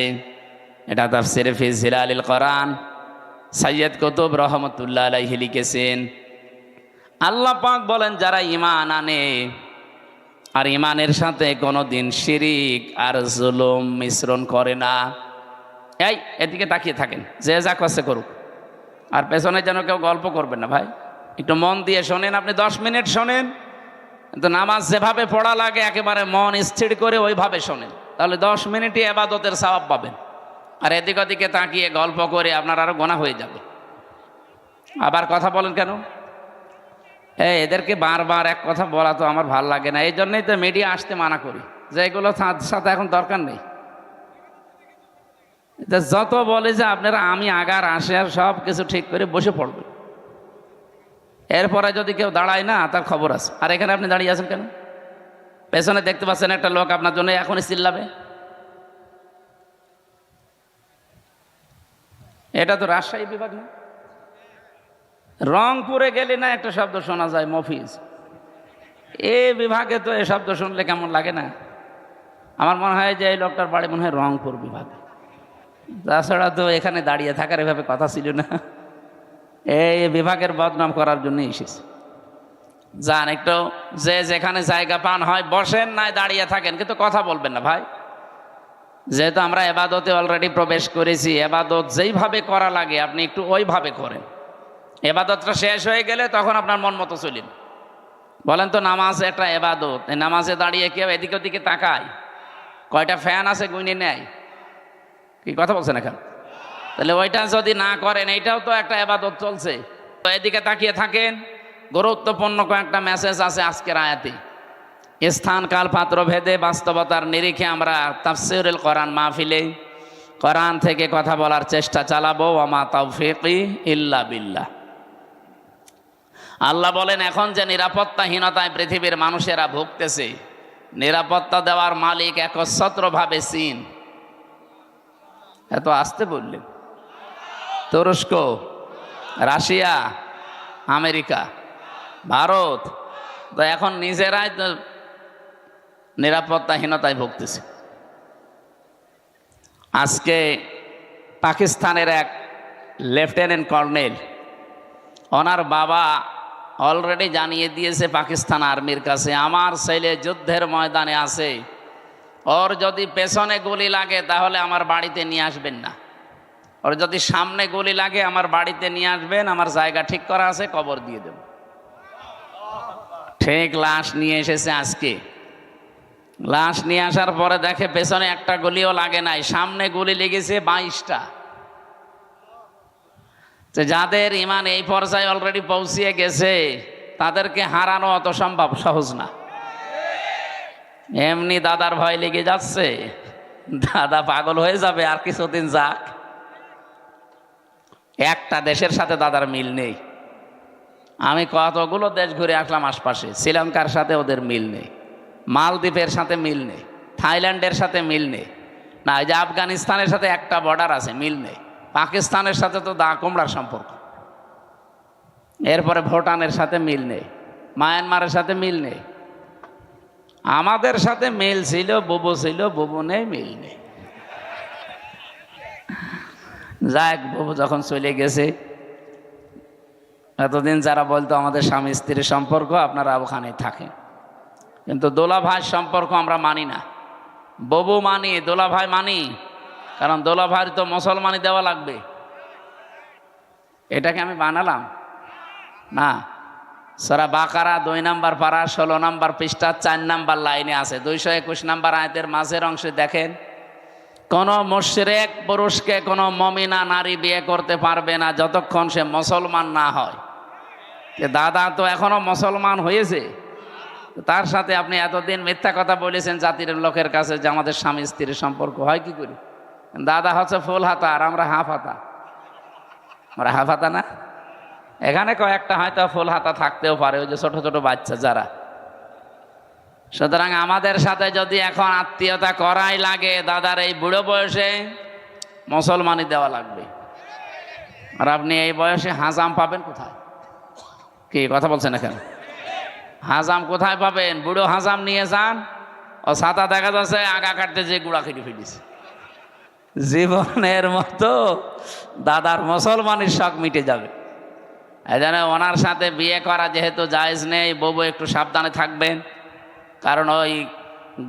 এটা তাফসীরে ফি জিলালিল কোরআন সৈয়দ কুতুব রহমতুল্লাহ আলাইহি লিখেছেন। আল্লাহ পাক বলেন, যারা ঈমান আনে আর ঈমানের সাথে কোনোদিন শিরিক আর জুলুম মিশ্রণ করে না। এই এদিকে তাকিয়ে থাকেন, যে যা করছে করুক, আর পেছনে যেন কেউ গল্প করবেন না ভাই। একটু মন দিয়ে শোনেন। আপনি 10 মিনিট শোনেন, কিন্তু নামাজ যেভাবে পড়া লাগে একেবারে মন স্থির করে ওইভাবে শোনেন, তাহলে 10 মিনিটই ইবাদতের সওয়াব পাবেন। আর এদিক ওদিকে তাকিয়ে গল্প করে আপনার আরো গোনা হয়ে যাবে। আবার কথা বলেন কেন? এদেরকে বারবার এক কথা বলা তো আমার ভাল লাগে না। এই জন্যই তো মিডিয়া আসতে মানা করি, যে এগুলো সাথে এখন দরকার নেই। যত বলে যে আপনারা আমি আগার আসে আর সব কিছু ঠিক করে বসে পড়বেন, এরপরে যদি কেউ দাঁড়ায় না তার খবর আছে। আর এখানে আপনি দাঁড়িয়ে আছেন কেন? পেছনে দেখতে পাচ্ছেন একটা লোক আপনার জন্য এখনই চিল্লাবে। এটা তো রাজশাহী বিভাগ না? রংপুরে গেলে না একটা শব্দ শোনা যায়, মফিজ। এই বিভাগে তো এই শব্দ শুনলে কেমন লাগে না? আমার মনে হয় যে এই লোকটার বাড়ি মনে হয় রংপুর বিভাগে। তাছাড়া তো এখানে দাঁড়িয়ে থাকার এভাবে কথা ছিল না। এই বিভাগের বদনাম করার জন্য এসেছে। যান একটু, যে যেখানে জায়গা পান হয় বসেন, নাই দাঁড়িয়ে থাকেন, কিন্তু কথা বলবেন না ভাই। যেহেতু আমরা এবাদতে অলরেডি প্রবেশ করেছি, এবাদত যেইভাবে করা লাগে আপনি একটু ওইভাবে করেন। এবাদতটা শেষ হয়ে গেলে তখন আপনার মন মতো চলেন। বলেন তো, নামাজ একটা এবাদত, এই নামাজে দাঁড়িয়ে কেউ এদিকে ওদিকে তাকায়? কয়টা ফ্যান আছে গুইনে নেয়? কি কথা বলছেন এখন? তাহলে ওইটা যদি না করেন, এইটাও তো একটা এবাদত চলছে। তো এদিকে তাকিয়ে থাকেন। গুরুত্বপূর্ণ কয়েকটা মেসেজ আছে আজকের আয়াতে। স্থান কাল পাত্র ভেদে বাস্তবতার নিরিখে আমরা তাফসীরুল কোরআন মাহফিলে কোরআন থেকে কথা বলার চেষ্টা চালাবো। ওয়া মা তাওফীকি ইল্লা বিল্লাহ। আল্লাহ বলেন, এখন যে নিরাপত্তাহীনতায় পৃথিবীর মানুষেরা ভুগতেছে, নিরাপত্তা দেওয়ার মালিক একচ্ছত্রভাবে চীন। এত আসতে বললেন? তুরস্ক, রাশিয়া, আমেরিকা, ভারত তো এখন নিজেরাই তো নিরাপত্তাহীনতায় ভুগতেছে। আজকে পাকিস্তানের এক লেফটেন্যান্ট কর্নেল, ওনার বাবা অলরেডি জানিয়ে দিয়েছে পাকিস্তান আর্মির কাছে, আমার ছেলে যুদ্ধের ময়দানে আছে, ওর যদি পেছনে গুলি লাগে তাহলে আমার বাড়িতে নিয়ে আসবেন না, ওর যদি সামনে গুলি লাগে আমার বাড়িতে নিয়ে আসবেন, আমার জায়গা ঠিক করা আছে, কবর দিয়ে দেব। ঠিক লাশ নিয়ে এসেছে আজকে। লাশ নিয়ে আসার পরে দেখে পেছনে একটা গুলিও লাগে নাই, সামনে গুলি লেগেছে 22টা। যাদের ইমান এই পর্যায়ে অলরেডি পৌঁছিয়ে গেছে তাদেরকে হারানো অত সম্ভব সহজ না। এমনি দাদার ভয় লেগে যাচ্ছে, দাদা পাগল হয়ে যাবে আর কিছুদিন যাক। একটা দেশের সাথে দাদার মিল নেই। আমি কতগুলো দেশ ঘুরে আসলাম আশপাশে, শ্রীলঙ্কার সাথে ওদের মিল নেই, মালদ্বীপের সাথে মিল নেই, থাইল্যান্ডের সাথে মিল নেই, না, এই যে আফগানিস্তানের সাথে একটা বর্ডার আছে, মিল নেই। পাকিস্তানের সাথে তো দা কুমড়ার সম্পর্ক। এরপরে ভুটানের সাথে মিল নেই, মায়ানমারের সাথে মিল নেই। আমাদের সাথে মিল ছিল, বুবু ছিল, বুবু নেই, মিল নেই। যাক, বুবু যখন চলে গেছে, এতদিন যারা বলতো আমাদের স্বামী স্ত্রীর সম্পর্ক, আপনারা ওখানে থাকেন, কিন্তু দোলা ভাইয়ের সম্পর্ক আমরা মানি না। বুবু মানি, দোলা ভাই মানি, কারণ দোলা ভাইয়ের তো মুসলমানি দেওয়া লাগবে। এটাকে আমি বানালাম না। সূরা বাকারা 2 নম্বর পারা 16 নম্বর পৃষ্ঠা 4 নম্বর লাইনে আছে। 221 নম্বর আয়াতের মাঝের অংশে দেখেন, কোন মুশরিক পুরুষকে কোন মুমিনা নারী বিয়ে করতে পারবে না যতক্ষণ সে মুসলমান না হয়। দাদা তো এখনো মুসলমান হয়েছে, তার সাথে আপনি এতদিন মিথ্যা কথা বলেছেন জাতির লোকের কাছে যে আমাদের স্বামী স্ত্রীর সম্পর্ক হয় কি করে। দাদা হচ্ছে ফুল হাতা আর আমরা হাফ হাতা। আমরা হাফ হাতা না, এখানে কয়েকটা হয়তো ফুল হাতা থাকতেও পারে, ওই যে ছোট ছোট বাচ্চা যারা। সুতরাং আমাদের সাথে যদি এখন আত্মীয়তা করাই লাগে, দাদার এই বুড়ো বয়সে মুসলমানি দেওয়া লাগবে। আর আপনি এই বয়সে হাজাম পাবেন কোথায়? কি কথা বলছেন এখানে? হাজাম কোথায় পাবেন? বুড়ো হাজাম নিয়ে যান, ও ছাতা দেখা যাচ্ছে আগা কাটতে যে গুড়া খেটে ফেলিস। জীবনের মতো দাদার মুসলমানের শখ মিটে যাবে। এই জন্য ওনার সাথে বিয়ে করা যেহেতু জায়েজ নেই, বউ একটু সাবধানে থাকবেন, কারণ ওই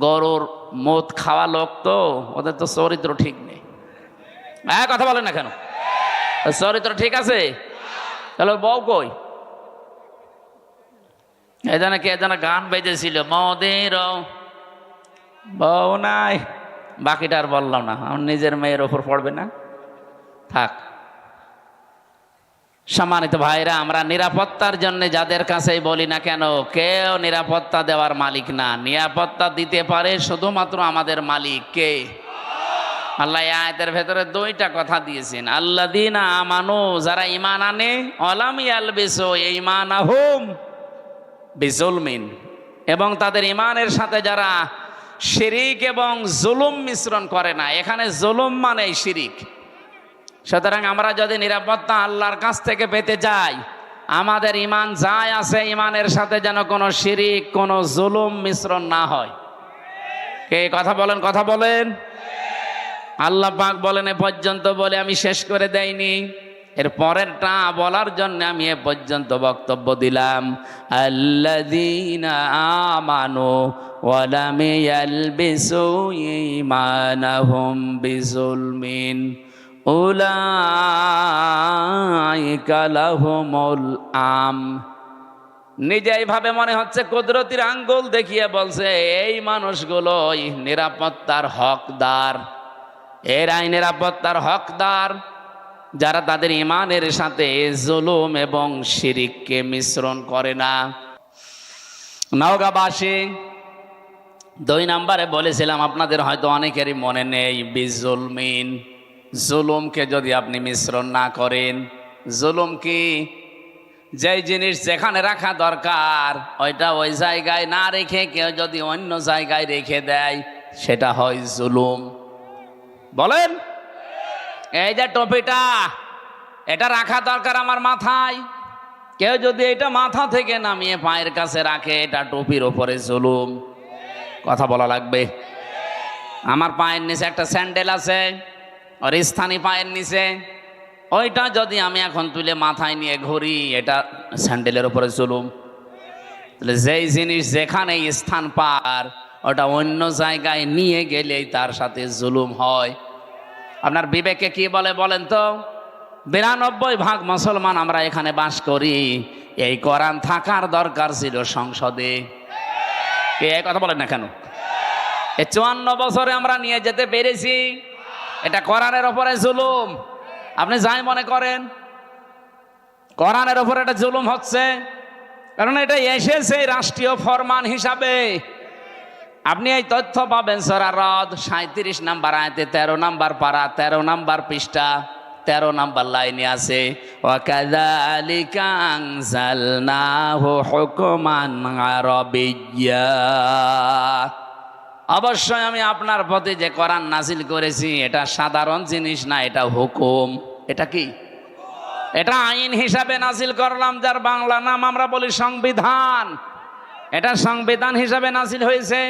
গরুর মদ খাওয়া লোক তো, ওদের তো চরিত্র ঠিক নেই। হ্যাঁ, কথা বলেন না কেন? চরিত্র ঠিক আছে? তাহলে বউ কই? এই জন্য কে যেন গান বেজেছিল, মদের বউ নাই। বাকিটা আর বললাম না, আমার নিজের মেয়ের ওপর পড়বে না, থাক। সম্মানিত ভাইরা, আমরা নিরাপত্তার জন্য যাদের কাছেই বলি না কেন, কেউ নিরাপত্তা দেওয়ার মালিক না। নিরাপত্তা দিতে পারে শুধুমাত্র আমাদের মালিক কে? আল্লাহ আয়াতের ভেতরে 2টা কথা দিয়েছেন। আল্লাযীনা আমানু, যারা ঈমান আনে, ওয়ালাম ইয়ালবিসু ঈমানাহুম বিজুলমিন, এবং তাদের ঈমানের সাথে যারা শিরিক এবং জুলুম মিশ্রণ করে না। এখানে জুলুম মানে শিরিক। সুতরাং আমরা যদি নিরাপত্তা আল্লাহর কাছ থেকে পেতে যাই, আমাদের ঈমান যাই আছে, ঈমানের সাথে যেন কোনো শিরিক, কোনো জুলুম মিশ্রণ না হয়। কে কথা বলেন? কথা বলেন। আল্লাহ পাক বলেন, এ পর্যন্ত বলে আমি শেষ করে দেইনি, এর পরেরটা বলার জন্য আমি এ পর্যন্ত বক্তব্য দিলাম। আল্লাযীনা আমানু ওয়া লাম ইয়ালবিসু ঈমানাহুম বিজুলমিন উলাইকা লাহুমুল আম। নিজে এইভাবে মনে হচ্ছে কুদরতির আঙ্গুল দেখিয়ে বলছে, এই মানুষগুলোই নিরাপত্তার হকদার। এরাই নিরাপত্তার হকদার যারা তাদের ঈমানের সাথে জুলুম এবং শিরিককে মিশ্রণ করে না। নওগাঁবাসী 2 নম্বরে বলেছিলাম, আপনাদের হয়তো অনেকেরই মনে নেই, বিজুলমিন, জুলুমকে যদি আপনি মিশ্রণ না করেন। জুলুম কি? যেই জিনিস যেখানে রাখা দরকার ওইটা ওই জায়গায় না রেখে কেউ যদি অন্য জায়গায় রেখে দেয়, সেটা হয় জুলুম। বলেন, এই যে টপিটা, এটা রাখা দরকার আমার মাথায়, কেউ যদি এটা মাথা থেকে নামিয়ে পায়ের কাছে রাখে, এটা টুপির ওপরে জুলুম। কথা বলা লাগবে। আমার পায়ের নিচে একটা স্যান্ডেল আছে, আর স্থানীয় পায়ের নিচে, ওইটা যদি আমি এখন তুলে মাথায় নিয়ে ঘুরি, এটা স্যান্ডেলের ওপরে জুলুম। তাহলে যেই জিনিস যেখানে স্থান পার, ওটা অন্য জায়গায় নিয়ে গেলেই তার সাথে জুলুম হয়। আপনার বিবেকে কি বলে বলেন তো? 92% মুসলমান আমরা এখানে বাস করি, এই কোরআন থাকার দরকার ছিল সংসদে। কে কথা বলেন না কেন? এই 54 বছরে আমরা নিয়ে যেতে পেরেছি, এটা কোরআনের ওপরে জুলুম। আপনি যাই মনে করেন, কোরআনের ওপরে এটা জুলুম হচ্ছে, কারণ এটা এসেছে রাষ্ট্রীয় ফরমান হিসাবে। আপনি এই তথ্য পাবেন সূরা রদ 37 নম্বর আয়াতে 13 নম্বর পারা 13 নম্বর পৃষ্ঠা 13 নম্বর লাইনে আছে, ওয়া কাযালিকা আনজালনাহু হুকমান আরাবিয়্যা। অবশ্যই আমি আপনার প্রতি যে কোরআন নাজিল করেছি এটা সাধারণ জিনিস না, এটা হুকুম। এটা কি? এটা আইন হিসাবে নাজিল করলাম, যার বাংলা নাম আমরা বলি সংবিধান। এটা সংবিধান হিসাবে নাজিল হয়েছে।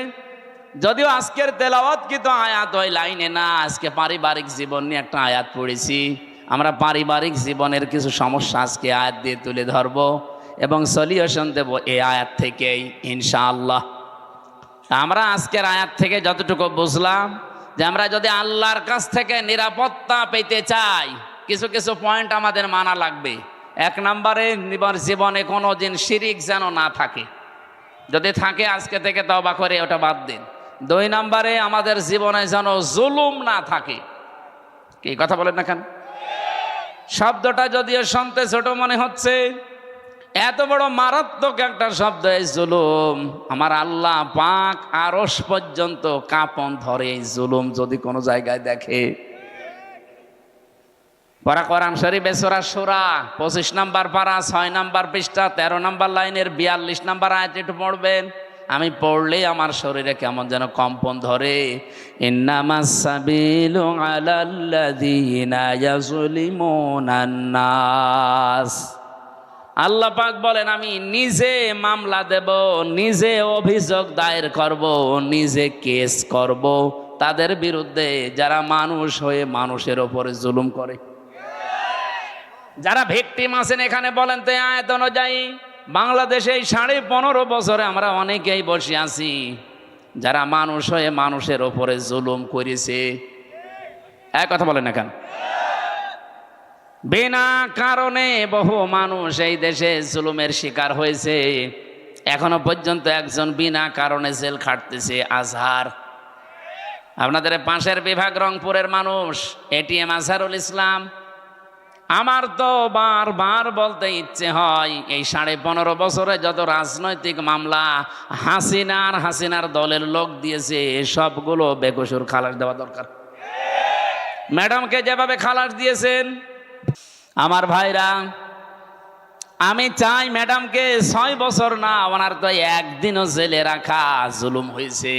যদিও আজকের তেলাওয়াত কিন্তু আয়াত ওই লাইনে না, আজকে পারিবারিক জীবন নিয়ে একটা আয়াত পড়েছি। আমরা পারিবারিক জীবনের কিছু সমস্যা আজকে আয়াত দিয়ে তুলে ধরবো এবং সলিউশন দেব এই আয়াত থেকেই ইনশাআল্লাহ। আমরা আজকের আয়াত থেকে যতটুকু বুঝলাম যে আমরা যদি আল্লাহর কাছ থেকে নিরাপত্তা পেতে চাই, কিছু কিছু পয়েন্ট আমাদের মানা লাগবে। 1 নম্বরে, জীবনে কোনো দিন শিরিক যেন না থাকে, যদি থাকে আজকে থেকে তওবা করে ওটা বাদ দিন। 2 নম্বরে, আমাদের জীবনে যেন জুলুম না থাকে। কি কথা বলেন না কেন? শব্দটা যদিও শুনতে ছোট মনে হচ্ছে, এত বড় মারাত্মক একটা শব্দ এই জুলুম। আমার আল্লাহ পাক আরশ পর্যন্ত কাঁপন ধরে এই জুলুম যদি কোনো জায়গায় দেখে। পড়া কোরআন শরীফে সূরা শূরা 25 নম্বর পারা 6 নম্বর পৃষ্ঠা 13 নম্বর লাইনের 42 নম্বর আয়াত একটু পড়বেন। আমি পড়লেই আমার শরীরে কেমন যেন কম্পন ধরে। ইন্নামাস সাবিলু আলাল্লাযীনা ইয়াযলিমুনান নাস। আল্লাহ পাক বলেন, আমি নিজে মামলা দেব, নিজে অভিযোগ দায়ের করব, নিজে কেস করব তাদের বিরুদ্ধে যারা মানুষ হয়ে মানুষের উপরে জুলুম করে। যারা ভিকটিম আছেন এখানে বলেন তো, আয়াত অনুযায়ী বাংলাদেশে এই 15.5 বছরে আমরা অনেকেই বসে আছি যারা মানুষ হয়ে মানুষের উপরে জুলুম করেছে। এক কথা বলেন না কেন? বিনা কারণে বহু মানুষ এই দেশে জুলুমের শিকার হয়েছে। এখনো পর্যন্ত একজন বিনা কারণে জেল খাটতেছে, আজহার। আপনাদের পাশের বিভাগ রংপুরের মানুষ এটিএম আজহারুল ইসলাম। আমার তো বারবার বলতে ইচ্ছে হয়, এই 15.5 বছরে যত রাজনৈতিক মামলা হাসিনার দলের লোক দিয়েছে, সবগুলো বেকসুর খালাস দেওয়া দরকার। ম্যাডামকে যেভাবে খালাস দিয়েছেন, আমার ভাইরা, আমি চাই ম্যাডামকে 6 বছর না, ওনার তো 1 দিনও জেলে রাখা জুলুম হয়েছে।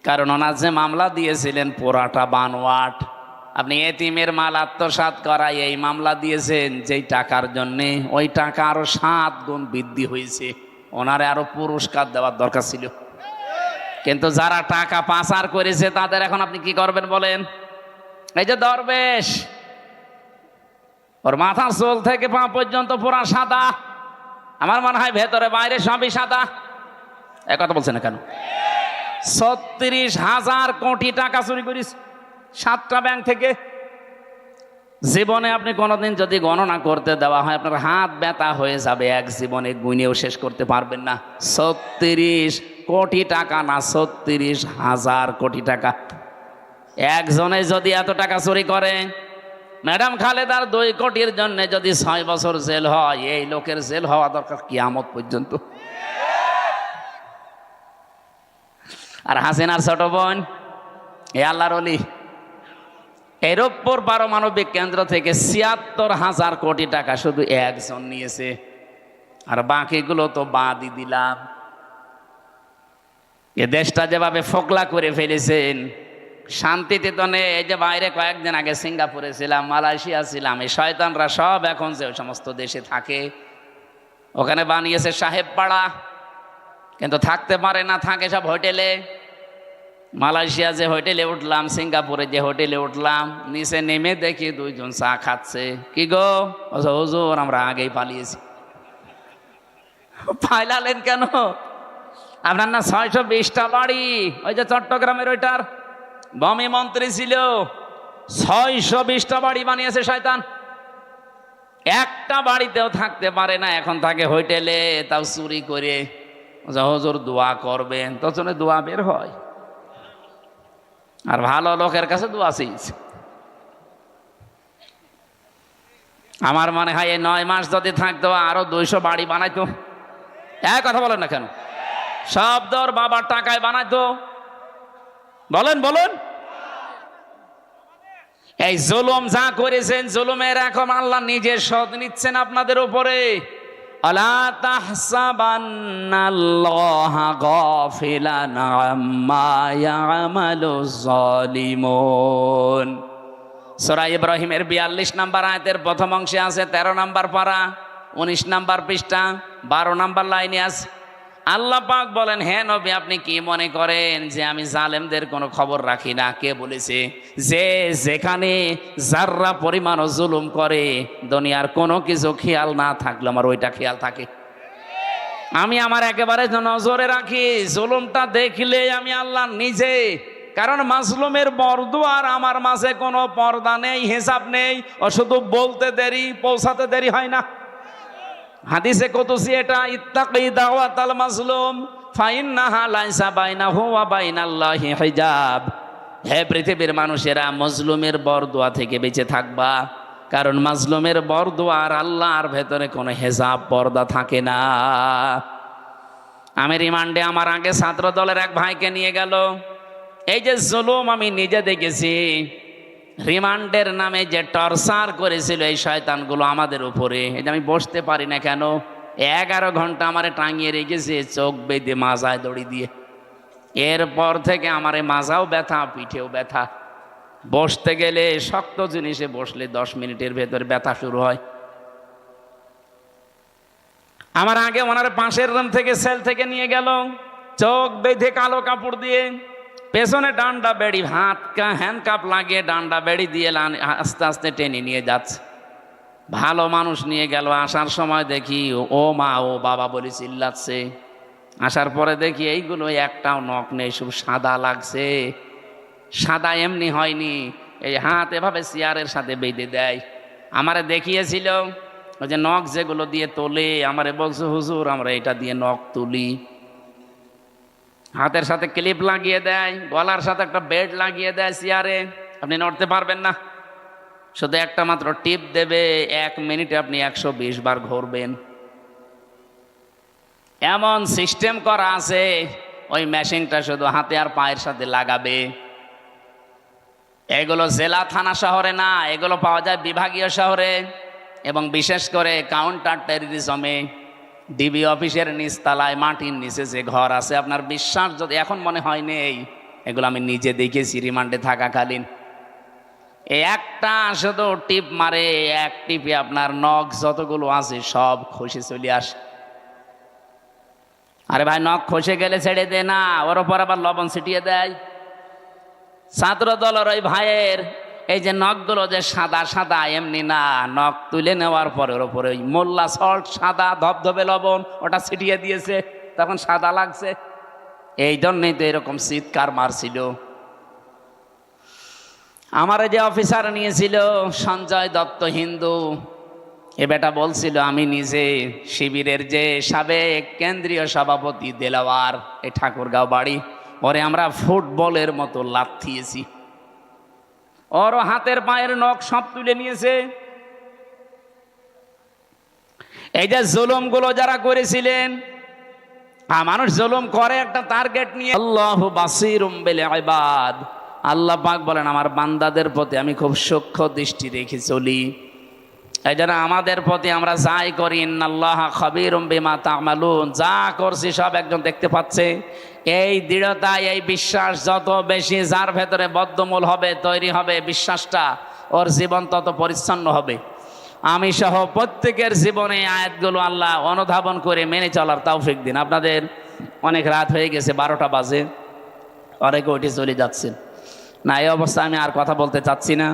কারণ ওনার যে মামলা দিয়েছিলেন পুরাটা বানোয়াট। আপনি এতিমের মাল আত্মসাৎ করা এই মামলা দিয়েছেন যেই টাকার জন্যে, ওই টাকা আরো 7 গুণ বৃদ্ধি হয়েছে। ওনারে আরো পুরস্কার দেওয়ার দরকার ছিল। কিন্তু যারা টাকা পাচার করেছে তাদের এখন আপনি কি করবেন বলেন? এই যে দরবেশ, ওর মাথার চুল থেকে পা পর্যন্ত পুরা সাদা, আমার মনে হয় ভেতরে বাইরে সবই সাদা। কথা বলছে না কেন? 36,000 কোটি টাকা চুরি করিস 7টা ব্যাংক থেকে। জীবনে আপনি কোনোদিন যদি গণনা করতে দেওয়া হয়, আপনার হাত ব্যথা হয়ে যাবে, এক জীবনে গুনেও শেষ করতে পারবেন না। 36 কোটি টাকা না, 36,000 কোটি টাকা। একজনে যদি এত টাকা চুরি করে, ম্যাডাম খালেদার 2 কোটির জন্য যদি 6 বছর জেল হয়, এই লোকের জেল হওয়া দরকার কিয়ামত পর্যন্ত। আর হাসিনার ছোট বোন এ আল্লাহর ওলি, এরপর পারমাণবিক কেন্দ্র থেকে 76,000 কোটি টাকা শুধু একজন নিয়েছে, আর বাকিগুলো তো বাদই দিলাম। এ দেশটা যেভাবে ফোকলা করে ফেলেছেন, শান্তিতে তো নেই। এই যে বাইরে কয়েকদিন আগে সিঙ্গাপুরে ছিলাম, মালয়েশিয়া ছিলাম, এই শয়তানরা সব এখন যে সমস্ত দেশে থাকে, ওখানে বানিয়েছে সাহেব পাড়া, কিন্তু থাকতে পারে না, থাকে সব হোটেলে। মালয়েশিয়া যে হোটেলে উঠলাম, সিঙ্গাপুরে যে হোটেলে উঠলাম, নিচে নেমে দেখি 2 জন চা খাচ্ছে। কি গো? হুজুর আমরা আগেই পালিয়েছি। পালালেন কেন? আপনার না 620টা বাড়ি, ওই যে চট্টগ্রামের ওইটার ভূমি মন্ত্রী ছিল, 620টা বাড়ি বানিয়েছে শয়তান। একটা বাড়িতেও থাকতে পারে না, এখন থাকে হোটেলে, তাও চুরি করে। হুজুর দোয়া করবেন, তখন দোয়া বের হয়। আর ভালো লোকের কাছে দোয়া চেয়েছে। আমার মনে হয় এই 9 মাস যদি থাকতো আরো 200 বাড়ি বানাইতো। এক কথা বলেন না কেন? সব দর বাবার টাকায় বানাইতো। বলেন বলেন। এই জুলুম যা করেছেন, জুলুমের এখন আল্লাহ নিজে শোধ নিচ্ছেন আপনাদের উপরে। আলা তাহসাবান্নাল্লাহা গাফিলান আম্মা ইয়ামালুজ জালিমুন। সূরা ইব্রাহিমের 42 নম্বর আয়াতের প্রথম অংশে আছে 13 নম্বর পারা 19 নম্বর পৃষ্ঠা 12 নম্বর লাইনে আছে। আল্লাহ পাক বলেন, হে নবী, আপনি কি মনে করেন যে আমি জালেমদের কোনো খবর রাখি না? কে বলেছে? যে যেখানে যাররা পরিমাণ জুলুম করে দুনিয়ার কোনো কিছু খেয়াল না থাকলে আমার ওইটা খেয়াল থাকে। আমি আমার একেবারে নজরে রাখি, জুলুমটা দেখলে আমি আল্লাহ নিজে। কারণ মাজলুমের বরদুয়ার আমার মাঝে কোনো পর্দা নেই, হিসাব নেই, ও শুধু বলতে দেরি, পৌঁছাতে দেরি হয় না। হাদিসে কুদসি এটা, ইত্তাকি দাওয়াতাল মাজলুম ফাইন্নাহা লাইসা বাইনাহু ওয়া বাইনাল্লাহি হিজাব। হে পৃথিবীর মানুষেরা, মাজলুমের বরদুয়া থেকে বেঁচে থাকবা, কারণ মাজলুমের বরদুয়ার আল্লাহর ভেতরে কোনো হিজাব পর্দা থাকে না। আমি রিমান্ডে আমার আগে ছাত্র দলের এক ভাইকে নিয়ে গেল। এই যে জুলুম আমি নিজে দেখেছি, রিমান্ডের নামে যে টর্চার করেছিল এই শয়তানগুলো আমাদের উপরে, এটা আমি বসতে পারি না কেন? 11 ঘন্টা আমারে টাঙিয়ে রেখেছে চোখ বেঁধে মাজায় দড়ি দিয়ে। এরপর থেকে আমারে মাজাও ব্যথা, পিঠেও ব্যথা। বসতে গেলে শক্ত জিনিসে বসলে 10 মিনিটের ভেতর ব্যথা শুরু হয়। আমার আগে ওনার পাশের রুম থেকে সেল থেকে নিয়ে গেল, চোখ বেঁধে কালো কাপড় দিয়ে, পেছনে ডান্ডা বেড়ি, হ্যান্ডকাপ লাগিয়ে ডান্ডা বেড়ি দিয়ে আস্তে আস্তে টেনে নিয়ে যাচ্ছে। ভালো মানুষ নিয়ে গেল, আসার সময় দেখি ও মা ও বাবা বলে চিল্লাচ্ছে। আসার পরে দেখি এইগুলো একটাও নখ নেই, সব সাদা লাগছে। সাদা এমনি হয়নি, এই হাত এভাবে চেয়ারের সাথে বেঁধে দেয়। আমারে দেখিয়েছিল ওই যে নখ যেগুলো দিয়ে তোলে, আমারে বলছে হুজুর আমরা এটা দিয়ে নখ তুলি। হাতের সাথে ক্লিপ লাগিয়ে দেয়, গলার সাথে একটা বেল্ট লাগিয়ে দেয় চেয়ারে, আপনি নড়তে পারবেন না। শুধু একটা মাত্র টিপ দেবে, 1 মিনিটে আপনি 120 বার ঘুরবেন। এমন সিস্টেম করা আছে, ওই মেশিনটা শুধু হাতে আর পায়ের সাথে লাগাবে। এগুলো জেলা থানা শহরে না, এগুলো পাওয়া যায় বিভাগীয় শহরে, এবং বিশেষ করে কাউন্টার টেররিজমে ডিবি অফিসের নিচতলায় মাটির নিচে যে ঘর আছে, আপনার বিশ্বাস যদি এখন মনে হয় নেই, এগুলো আমি নিজে দেখেছি রিমান্ডে থাকাকালীন। এই একটা শুধু টিপ মারে, এক টিপে আপনার নখ যতগুলো আছে সব খসে চলে আসে। আরে ভাই, নখ খসে গেলে ছেড়ে দে না, ওর ওপর আবার লবণ ছিটিয়ে দেয়। ছাত্র দলের ওই ভাইয়ের এই যে নখগুলো যে সাদা সাদা এমনি না, নখ তুলে নেওয়ার পরে ওর উপরে ওই মোল্লা সল্ট সাদা ধবধবে লবণ ওটা ছিটিয়ে দিয়েছে, তখন সাদা লাগছে। এই জন্যই তো এরকম চিৎকার মারছিল। আমার যে অফিসার নিয়েছিল সঞ্জয় দত্ত হিন্দু, এ বেটা বলছিল আমি নিজে শিবিরের যে সাবেক কেন্দ্রীয় সভাপতি দেলাওয়ার, এই ঠাকুরগাঁও বাড়ি, ওরে আমরা ফুটবলের মতো লাথিয়েছি। ওরও হাতের পায়ের নখ সব তুলে নিয়েছে। এই যে জুলুমগুলো যারা করেছিলেন, মানুষ জুলুম করে একটা টার্গেট নিয়ে। আল্লাহু বাসীরুম বিল ইবাদ, আল্লাহ পাক বলেন আমার বান্দাদের প্রতি আমি খুব সূক্ষ্ম দৃষ্টি রেখে চলি। এই জন্য আমাদের প্রতি আমরা যাই করি, ইন্নাল্লাহা খাবীরুম বিমা তা'মালুন, যা করছি সব একজন দেখতে পাচ্ছে। এই দৃঢ়তা, এই বিশ্বাস যত বেশি যার ভেতরে বদ্ধমূল হবে, তৈরি হবে বিশ্বাসটা, ওর জীবন তত পরিচ্ছন্ন হবে। আমি সহ প্রত্যেকের জীবনে আয়াতগুলো আল্লাহ অনুধাবন করে মেনে চলার তৌফিক দিন। আপনাদের অনেক রাত হয়ে গেছে, 12টা বাজে, অনেকে উঠে চলে যাচ্ছেন না। এই অবস্থা আমি আর কথা বলতে চাচ্ছি না।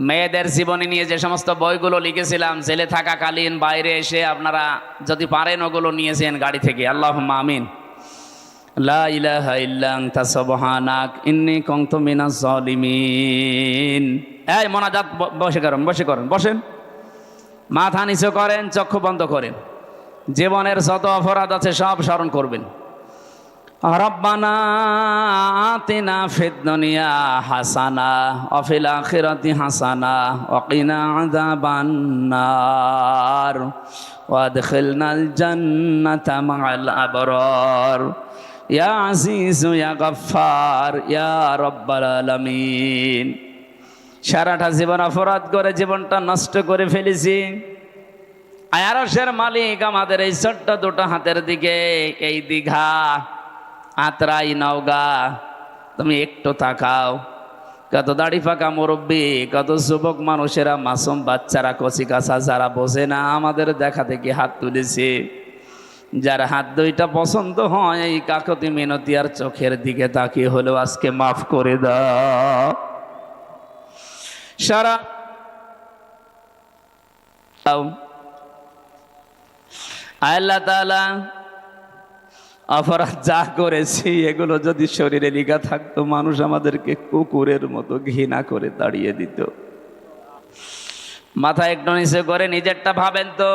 মেয়েদের জীবনী নিয়ে যে সমস্ত বইগুলো লিখেছিলাম জেলে থাকাকালীন, বাইরে এসে আপনারা যদি পারেন ওগুলো নিয়েছেন গাড়ি থেকে। আল্লাহুম্মা আমিন। লা ইলাহা ইল্লা আনতা সুবহানাক ইন্নী কুনতু মিনাজ জালিমিন। এই মোনাজাত বসেন, মাথা নিচু করেন, চক্ষু বন্ধ করেন, জীবনের যত অপরাধ আছে সব স্মরণ করবেন। রব্বানা আতিনা ফিদ দুনিয়া হাসানা ওয়া ফিল আখিরাতি হাসানা ওয়া কিনা আযাবান নার ওয়া আদখিলনাল জান্নাতা মা'আল আবরার ইয়া আজিজু ইয়া গফফার ইয়া রাব্বাল আলামিন। সারাটা জীবন অপরাধ করে জীবনটা নষ্ট করে ফেলেছি, আরশের মালিক আমাদের এই ছোট্ট দুটো হাতের দিকে, এই দীঘা, আত্রাই, নওগাঁ, তুমি একটু তাকাও। কত দাড়ি পাকা মুরব্বী, কত যুবক মানুষেরা, মাসুম বাচ্চারা, কচি কাঁচা যারা বোঝে না, আমাদের দেখা দেখি হাত তুলেছে। যার হাত দুইটা পছন্দ হয়, এই কাকতি মিনতি আর চোখের দিকে তাকিয়ে হলেও আজকে মাফ করে দাও। সারা আল্লাহ তাআলা অপরাধ যা করেছি এগুলো যদি শরীরে লিখা থাকতো, মানুষ আমাদেরকে কুকুরের মতো ঘৃণা করে তাড়িয়ে দিত। মাথা একটু নিচে করে নিজেরটা ভাবেন তো,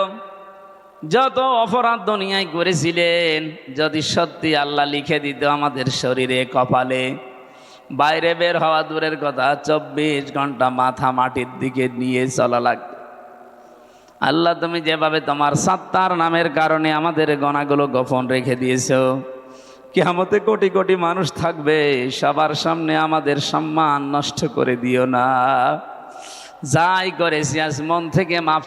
যত অপরাধ দুনিয়ায় করেছিলেন যদি সত্যি আল্লাহ লিখে দিত আমাদের শরীরে, কপালে, বাইরে বের হওয়া দূরের কথা, 24 ঘন্টা মাথা মাটির দিকে নিয়ে চলা লাগতো। আল্লাহ তুমি যেভাবে তোমার সাত্তার নামের কারণে আমাদের গনাগুলো গোপন রেখে দিয়েছো, কিয়ামতে কোটি কোটি মানুষ থাকবে, সবার সামনে আমাদের সম্মান নষ্ট করে দিও না। যাই করেছি আজ মন থেকে মাফ